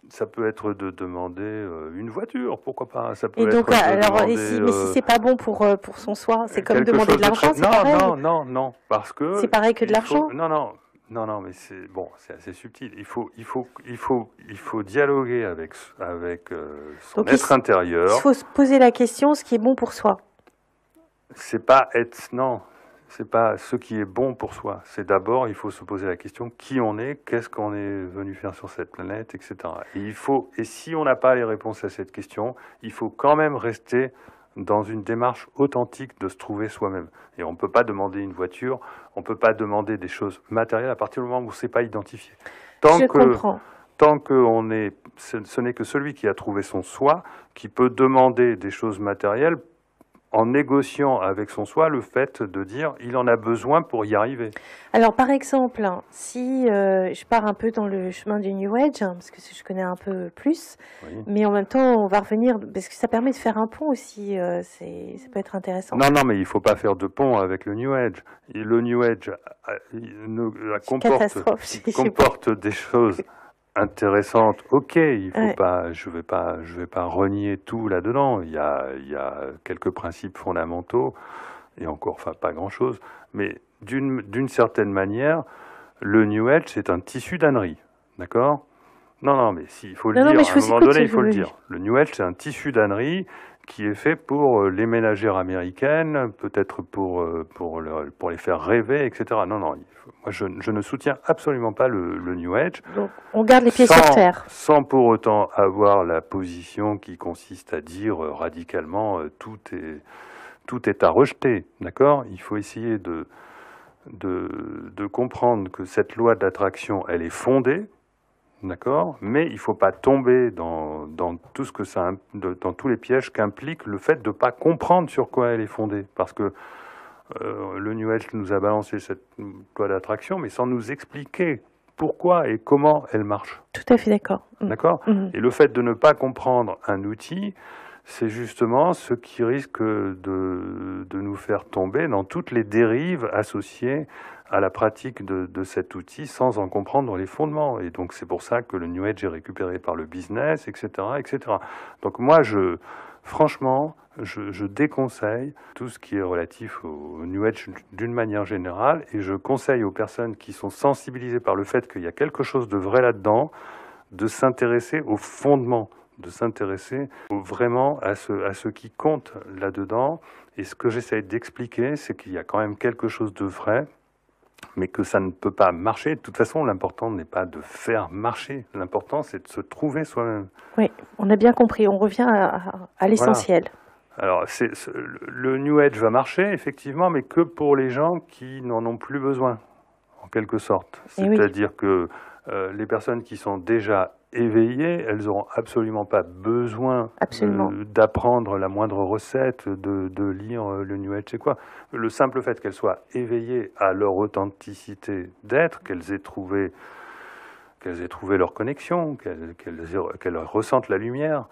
Ça peut être de demander une voiture, pourquoi pas. Ça peut et donc, demander, mais si c'est pas bon pour son soi, c'est comme demander de l'argent, c'est pareil. Non, parce que... C'est pareil que de l'argent. Non, mais c'est bon, c'est assez subtil. Il faut dialoguer avec son être intérieur. Il faut se poser la question, ce qui est bon pour soi. C'est pas ce qui est bon pour soi. C'est d'abord, il faut se poser la question qui on est, qu'est-ce qu'on est venu faire sur cette planète, etc. Et si on n'a pas les réponses à cette question, il faut quand même rester dans une démarche authentique de se trouver soi-même. Et on ne peut pas demander une voiture, on ne peut pas demander des choses matérielles à partir du moment où c'est pas identifié. Je comprends. Tant que ce n'est que celui qui a trouvé son soi qui peut demander des choses matérielles en négociant avec son soi le fait de dire il en a besoin pour y arriver. Alors par exemple, si je pars un peu dans le chemin du New Age, parce que je connais un peu plus, mais en même temps on va revenir, parce que ça permet de faire un pont aussi, ça peut être intéressant. Non, mais il ne faut pas faire de pont avec le New Age. Le New Age comporte des choses intéressante. Ok, il faut pas, je vais pas renier tout là-dedans. Il y a quelques principes fondamentaux et encore, pas grand-chose. Mais d'une certaine manière, le New Age c'est un tissu d'ânerie, d'accord ? Non, mais il faut le dire. À un moment donné, il faut le dire. Le New Age c'est un tissu d'ânerie qui est fait pour les ménagères américaines, peut-être pour les faire rêver, etc. Non, moi je ne soutiens absolument pas le New Age. Donc, on garde les pieds sur terre. Sans pour autant avoir la position qui consiste à dire radicalement tout est à rejeter, d'accord ? Il faut essayer de comprendre que cette loi d'attraction, elle est fondée, d'accord, mais il ne faut pas tomber dans tout ce que dans tous les pièges qu'implique le fait de ne pas comprendre sur quoi elle est fondée. Parce que le New Age nous a balancé cette loi d'attraction, mais sans nous expliquer pourquoi et comment elle marche. Tout à fait d'accord. D'accord ? Et le fait de ne pas comprendre un outil, c'est justement ce qui risque de nous faire tomber dans toutes les dérives associées à la pratique de cet outil sans en comprendre les fondements. Et donc c'est pour ça que le New Age est récupéré par le business, etc., etc. Donc moi, franchement, je déconseille tout ce qui est relatif au New Age d'une manière générale, et je conseille aux personnes qui sont sensibilisées par le fait qu'il y a quelque chose de vrai là-dedans, de s'intéresser aux fondements, de s'intéresser vraiment à ce qui compte là-dedans. Et ce que j'essaie d'expliquer, c'est qu'il y a quand même quelque chose de vrai, mais que ça ne peut pas marcher. De toute façon, l'important n'est pas de faire marcher. L'important, c'est de se trouver soi-même. Oui, on a bien compris. On revient à l'essentiel. Voilà. Alors, le New Age va marcher, effectivement, mais que pour les gens qui n'en ont plus besoin, en quelque sorte. C'est-à-dire que les personnes qui sont déjà éveillées, elles n'auront absolument pas besoin d'apprendre la moindre recette, de lire le New Age. C'est quoi? Le simple fait qu'elles soient éveillées à leur authenticité d'être, qu'elles aient trouvé leur connexion, qu'elles ressentent la lumière,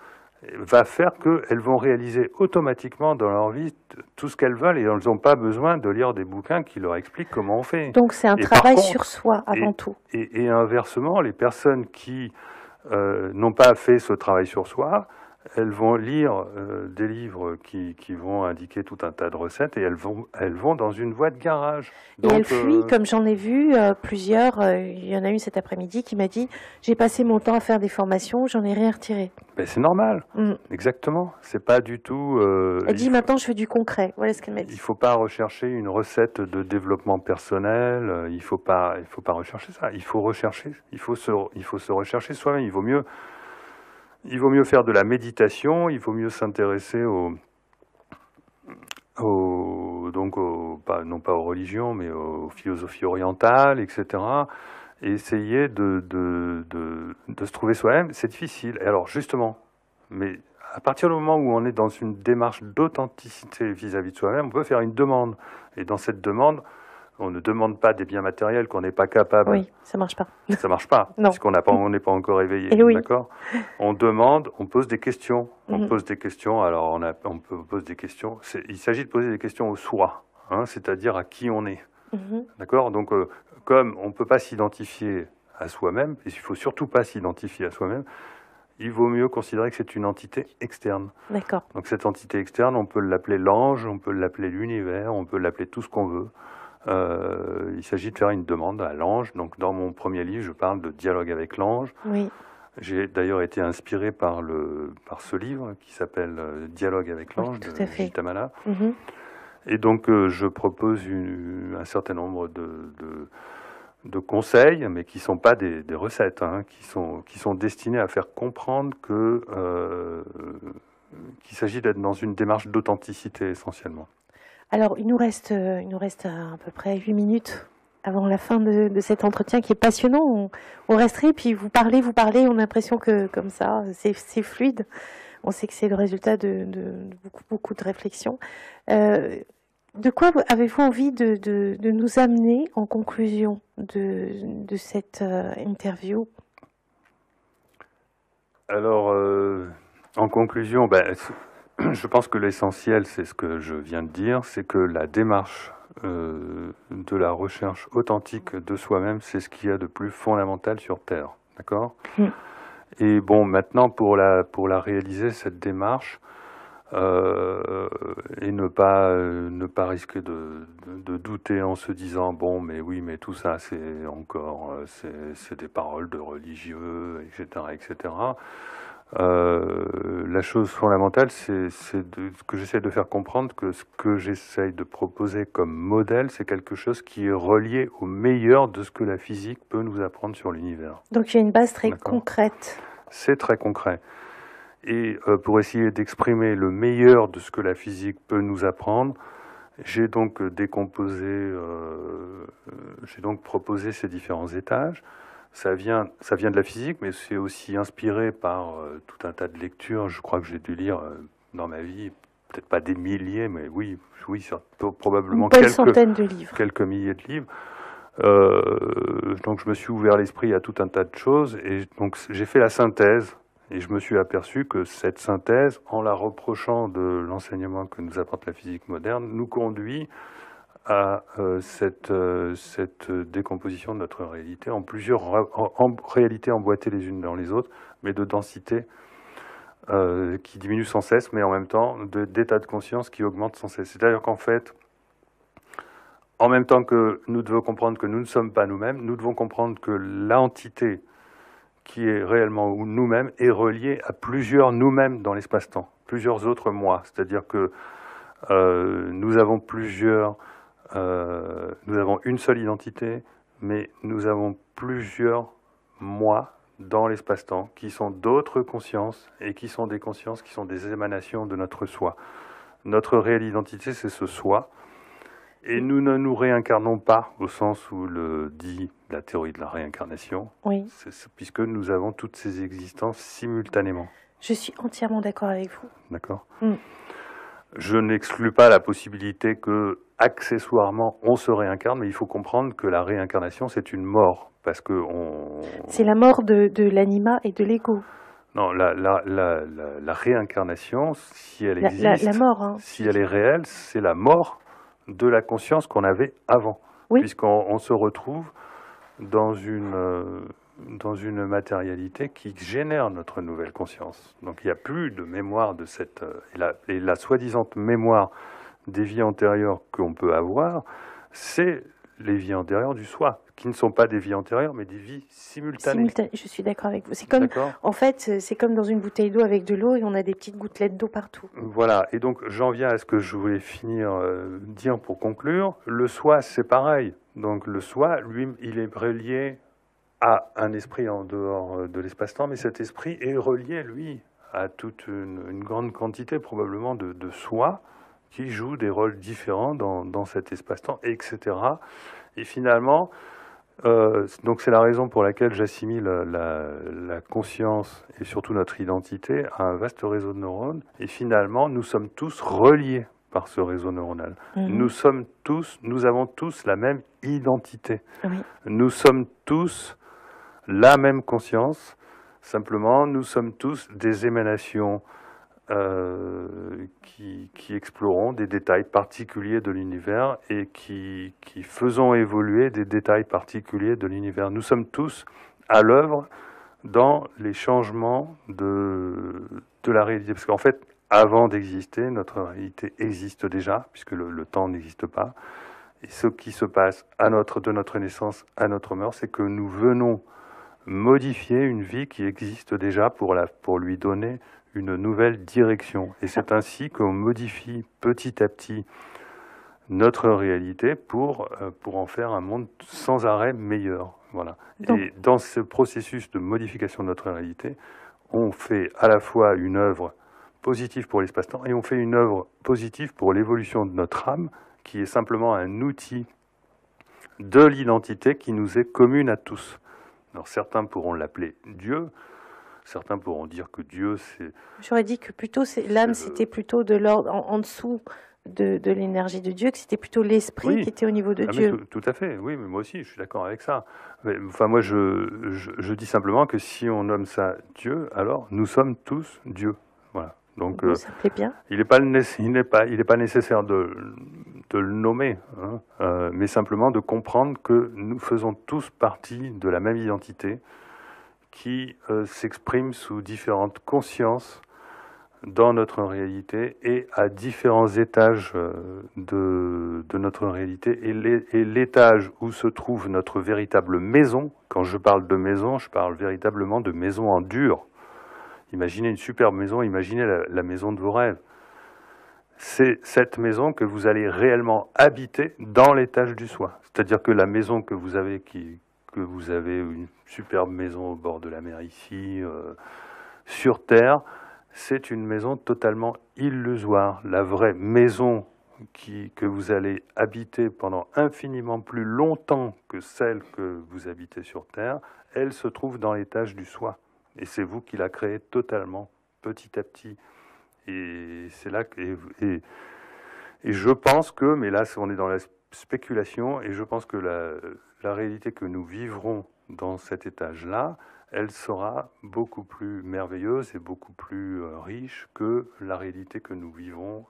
va faire qu'elles vont réaliser automatiquement dans leur vie tout ce qu'elles veulent, et elles n'ont pas besoin de lire des bouquins qui leur expliquent comment on fait. Donc c'est un travail sur soi avant tout. Et inversement, les personnes qui n'ont pas fait ce travail sur soi, elles vont lire des livres qui vont indiquer tout un tas de recettes, et elles vont dans une voie de garage. Donc, et elles fuient, comme j'en ai vu plusieurs. Il y en a une cet après-midi qui m'a dit « J'ai passé mon temps à faire des formations, j'en ai rien retiré. » Ben, c'est normal, exactement. C'est pas du tout... elle dit « Maintenant, je fais du concret. » Voilà ce qu'elle m'a dit. Il faut pas rechercher une recette de développement personnel. Il faut pas rechercher ça. Il faut se rechercher soi-même. Il vaut mieux faire de la méditation, il vaut mieux s'intéresser non pas aux religions, mais aux philosophies orientales, etc. Et essayer de se trouver soi-même. C'est difficile. Et alors justement, mais à partir du moment où on est dans une démarche d'authenticité vis-à-vis de soi-même, on peut faire une demande. Et dans cette demande, on ne demande pas des biens matériels qu'on n'est pas capable. Oui, ça marche pas. Ça marche pas, puisqu'on n'est pas encore éveillé. D'accord. On demande, on pose des questions. On pose des questions. Alors on pose des questions. Il s'agit de poser des questions au soi, c'est-à-dire à qui on est. D'accord. Donc comme on ne peut pas s'identifier à soi-même, et il faut surtout pas s'identifier à soi-même, il vaut mieux considérer que c'est une entité externe. D'accord. Donc cette entité externe, on peut l'appeler l'ange, on peut l'appeler l'univers, on peut l'appeler tout ce qu'on veut. Il s'agit de faire une demande à l'ange. Donc dans mon premier livre, je parle de dialogue avec l'ange. Oui. J'ai d'ailleurs été inspiré par ce livre qui s'appelle Dialogue avec l'ange de Gita Mala. Et donc je propose un certain nombre de conseils, mais qui sont pas des recettes, qui sont destinés à faire comprendre qu'il s'agit d'être dans une démarche d'authenticité essentiellement. Alors, il nous reste à peu près 8 minutes avant la fin de cet entretien qui est passionnant. On resterait, puis vous parlez, on a l'impression que comme ça, c'est fluide. On sait que c'est le résultat de beaucoup de réflexions. De quoi avez-vous envie de nous amener en conclusion de cette interview? Alors, en conclusion, je pense que l'essentiel, c'est ce que je viens de dire, c'est que la démarche de la recherche authentique de soi-même, c'est ce qu'il y a de plus fondamental sur Terre, d'accord ? Et bon, maintenant, pour la réaliser, cette démarche, et ne pas risquer de douter en se disant bon, mais tout ça, c'est des paroles de religieux, etc., etc. La chose fondamentale, c'est que j'essaie de faire comprendre que ce que j'essaye de proposer comme modèle, c'est quelque chose qui est relié au meilleur de ce que la physique peut nous apprendre sur l'univers. Donc il y a une base très concrète. C'est très concret. Et pour essayer d'exprimer le meilleur de ce que la physique peut nous apprendre, j'ai donc proposé ces différents étages. Ça vient de la physique, mais c'est aussi inspiré par tout un tas de lectures. Je crois que j'ai dû lire dans ma vie, peut-être pas des milliers, mais oui, probablement quelques milliers de livres. Donc je me suis ouvert l'esprit à tout un tas de choses, et donc j'ai fait la synthèse. Et je me suis aperçu que cette synthèse, en la reprochant de l'enseignement que nous apporte la physique moderne, nous conduit à cette décomposition de notre réalité en plusieurs réalités emboîtées les unes dans les autres, mais de densité qui diminue sans cesse, mais en même temps d'état de conscience qui augmente sans cesse. C'est-à-dire qu'en fait, en même temps que nous devons comprendre que nous ne sommes pas nous-mêmes, nous devons comprendre que l'entité qui est réellement nous-mêmes est reliée à plusieurs nous-mêmes dans l'espace-temps, plusieurs autres moi. C'est-à-dire que nous avons nous avons une seule identité, mais nous avons plusieurs moi dans l'espace-temps qui sont d'autres consciences et qui sont des consciences qui sont des émanations de notre soi. Notre réelle identité, c'est ce soi. Et nous ne nous réincarnons pas au sens où le dit la théorie de la réincarnation, oui. Puisque nous avons toutes ces existences simultanément. Je suis entièrement d'accord avec vous. D'accord. Je n'exclus pas la possibilité que, accessoirement, on se réincarne, mais il faut comprendre que la réincarnation, c'est une mort, parce que c'est la mort de l'anima et de l'ego. Non, la réincarnation, si elle existe, la mort, hein. Si elle est réelle, c'est la mort de la conscience qu'on avait avant, oui. Puisqu'on se retrouve dans une matérialité qui génère notre nouvelle conscience. Donc il n'y a plus de mémoire de cette... Et la soi-disant mémoire des vies antérieures qu'on peut avoir, c'est les vies antérieures du soi, qui ne sont pas des vies antérieures, mais des vies simultanées. Je suis d'accord avec vous. C'est comme, en fait, c'est comme dans une bouteille d'eau avec de l'eau et on a des petites gouttelettes d'eau partout. Voilà, et donc j'en viens à ce que je voulais dire pour conclure. Le soi, c'est pareil. Donc le soi, lui, il est relié à un esprit en dehors de l'espace-temps, mais cet esprit est relié, lui, à toute une grande quantité probablement de soi qui jouent des rôles différents dans cet espace-temps, etc. Et finalement, donc c'est la raison pour laquelle j'assimile la conscience et surtout notre identité à un vaste réseau de neurones. Et finalement, nous sommes tous reliés par ce réseau neuronal. Nous avons tous la même identité. Oui. Nous sommes tous la même conscience. Simplement, nous sommes tous des émanations qui explorons des détails particuliers de l'univers et qui faisons évoluer des détails particuliers de l'univers. Nous sommes tous à l'œuvre dans les changements de la réalité. Parce qu'en fait, avant d'exister, notre réalité existe déjà, puisque le temps n'existe pas. Et ce qui se passe de notre naissance à notre mort, c'est que nous venons modifier une vie qui existe déjà pour lui donner une nouvelle direction. Et c'est ainsi qu'on modifie petit à petit notre réalité pour en faire un monde sans arrêt meilleur. Voilà. Donc, et dans ce processus de modification de notre réalité, on fait à la fois une œuvre positive pour l'espace-temps et on fait une œuvre positive pour l'évolution de notre âme, qui est simplement un outil de l'identité qui nous est commune à tous. Alors certains pourront l'appeler Dieu, certains pourront dire que Dieu c'est... J'aurais dit que plutôt l'âme c'était plutôt de l'ordre en dessous de l'énergie de Dieu, que c'était plutôt l'esprit qui était au niveau de Dieu. Mais tout à fait, oui, mais moi aussi je suis d'accord avec ça. Mais, enfin moi je dis simplement que si on nomme ça Dieu, alors nous sommes tous Dieu. Voilà. Donc ça me plaît bien. Il n'est pas nécessaire de le nommer, hein, mais simplement de comprendre que nous faisons tous partie de la même identité qui s'exprime sous différentes consciences dans notre réalité et à différents étages de notre réalité. Et l'étage où se trouve notre véritable maison, quand je parle de maison, je parle véritablement de maison en dur. Imaginez une superbe maison, imaginez la maison de vos rêves. C'est cette maison que vous allez réellement habiter dans l'étage du soi. C'est-à-dire que la maison que vous avez, une superbe maison au bord de la mer ici, sur Terre, c'est une maison totalement illusoire. La vraie maison que vous allez habiter pendant infiniment plus longtemps que celle que vous habitez sur Terre, elle se trouve dans l'étage du soi. Et c'est vous qui la créez totalement, petit à petit. Et c'est là que... Et je pense que, mais là on est dans la spéculation, et je pense que la réalité que nous vivrons dans cet étage-là, elle sera beaucoup plus merveilleuse et beaucoup plus riche que la réalité que nous vivons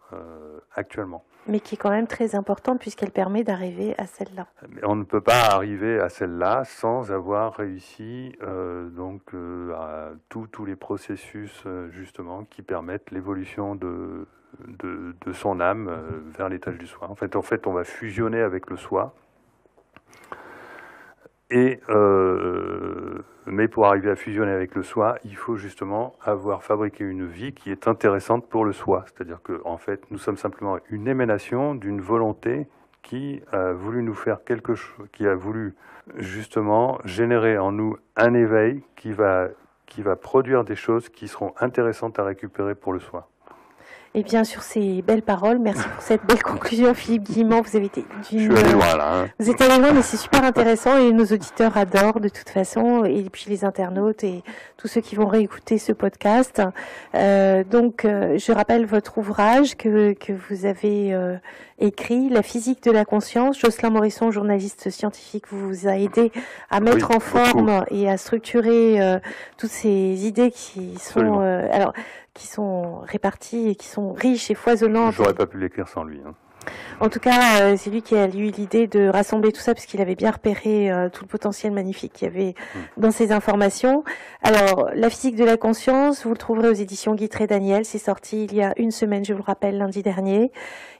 actuellement. Mais qui est quand même très importante puisqu'elle permet d'arriver à celle-là. Mais on ne peut pas arriver à celle-là sans avoir réussi à tous les processus justement qui permettent l'évolution de son âme vers l'étage du soi. En fait, on va fusionner avec le soi. Mais pour arriver à fusionner avec le soi, il faut justement avoir fabriqué une vie qui est intéressante pour le soi. C'est-à-dire que, en fait, nous sommes simplement une émanation d'une volonté qui a voulu nous faire quelque chose, qui a voulu justement générer en nous un éveil qui va produire des choses qui seront intéressantes à récupérer pour le soi. Et bien, sur ces belles paroles, merci pour cette belle conclusion, Philippe Guillemant. Vous avez été Je suis allé loin, là. Vous êtes allé loin, mais c'est super intéressant et nos auditeurs adorent de toute façon, et puis les internautes et tous ceux qui vont réécouter ce podcast. Je rappelle votre ouvrage que vous avez écrit, La physique de la conscience. Jocelyn Morisson, journaliste scientifique, vous a aidé à mettre en forme et à structurer toutes ces idées qui sont qui sont réparties et qui sont riches et foisonnantes. J'aurais pas pu l'écrire sans lui. En tout cas, c'est lui qui a eu l'idée de rassembler tout ça, parce qu'il avait bien repéré tout le potentiel magnifique qu'il y avait dans ces informations. Alors, La physique de la conscience, vous le trouverez aux éditions Guitry Daniel. C'est sorti il y a une semaine, je vous le rappelle, lundi dernier.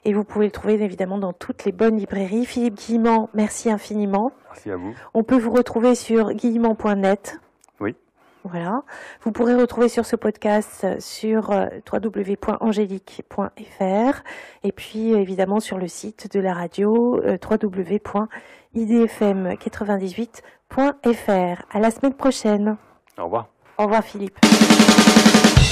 Et vous pouvez le trouver évidemment dans toutes les bonnes librairies. Philippe Guillemant, merci infiniment. Merci à vous. On peut vous retrouver sur guillemant.net. Oui. Voilà. Vous pourrez retrouver sur ce podcast sur www.angélique.fr et puis évidemment sur le site de la radio www.idfm98.fr. À la semaine prochaine. Au revoir. Au revoir Philippe.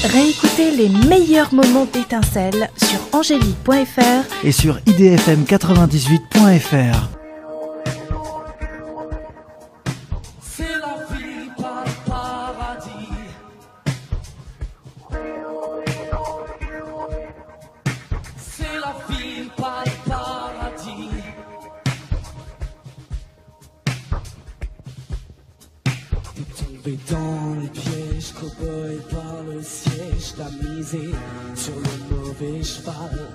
Réécoutez les meilleurs moments d'Étincelle sur angélique.fr et sur idfm98.fr. Dans les pièges, cow-boy par le siège, t'as misé sur le mauvais cheval.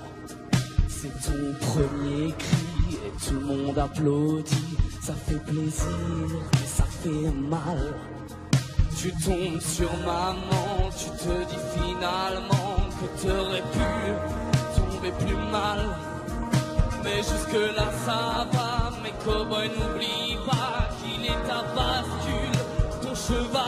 C'est ton premier cri et tout le monde applaudit. Ça fait plaisir, mais ça fait mal. Tu tombes sur maman, tu te dis finalement que t'aurais pu tomber plus mal. Mais jusque là ça va, mais cow-boy n'oublie pas qu'il est ta bascule. Cheval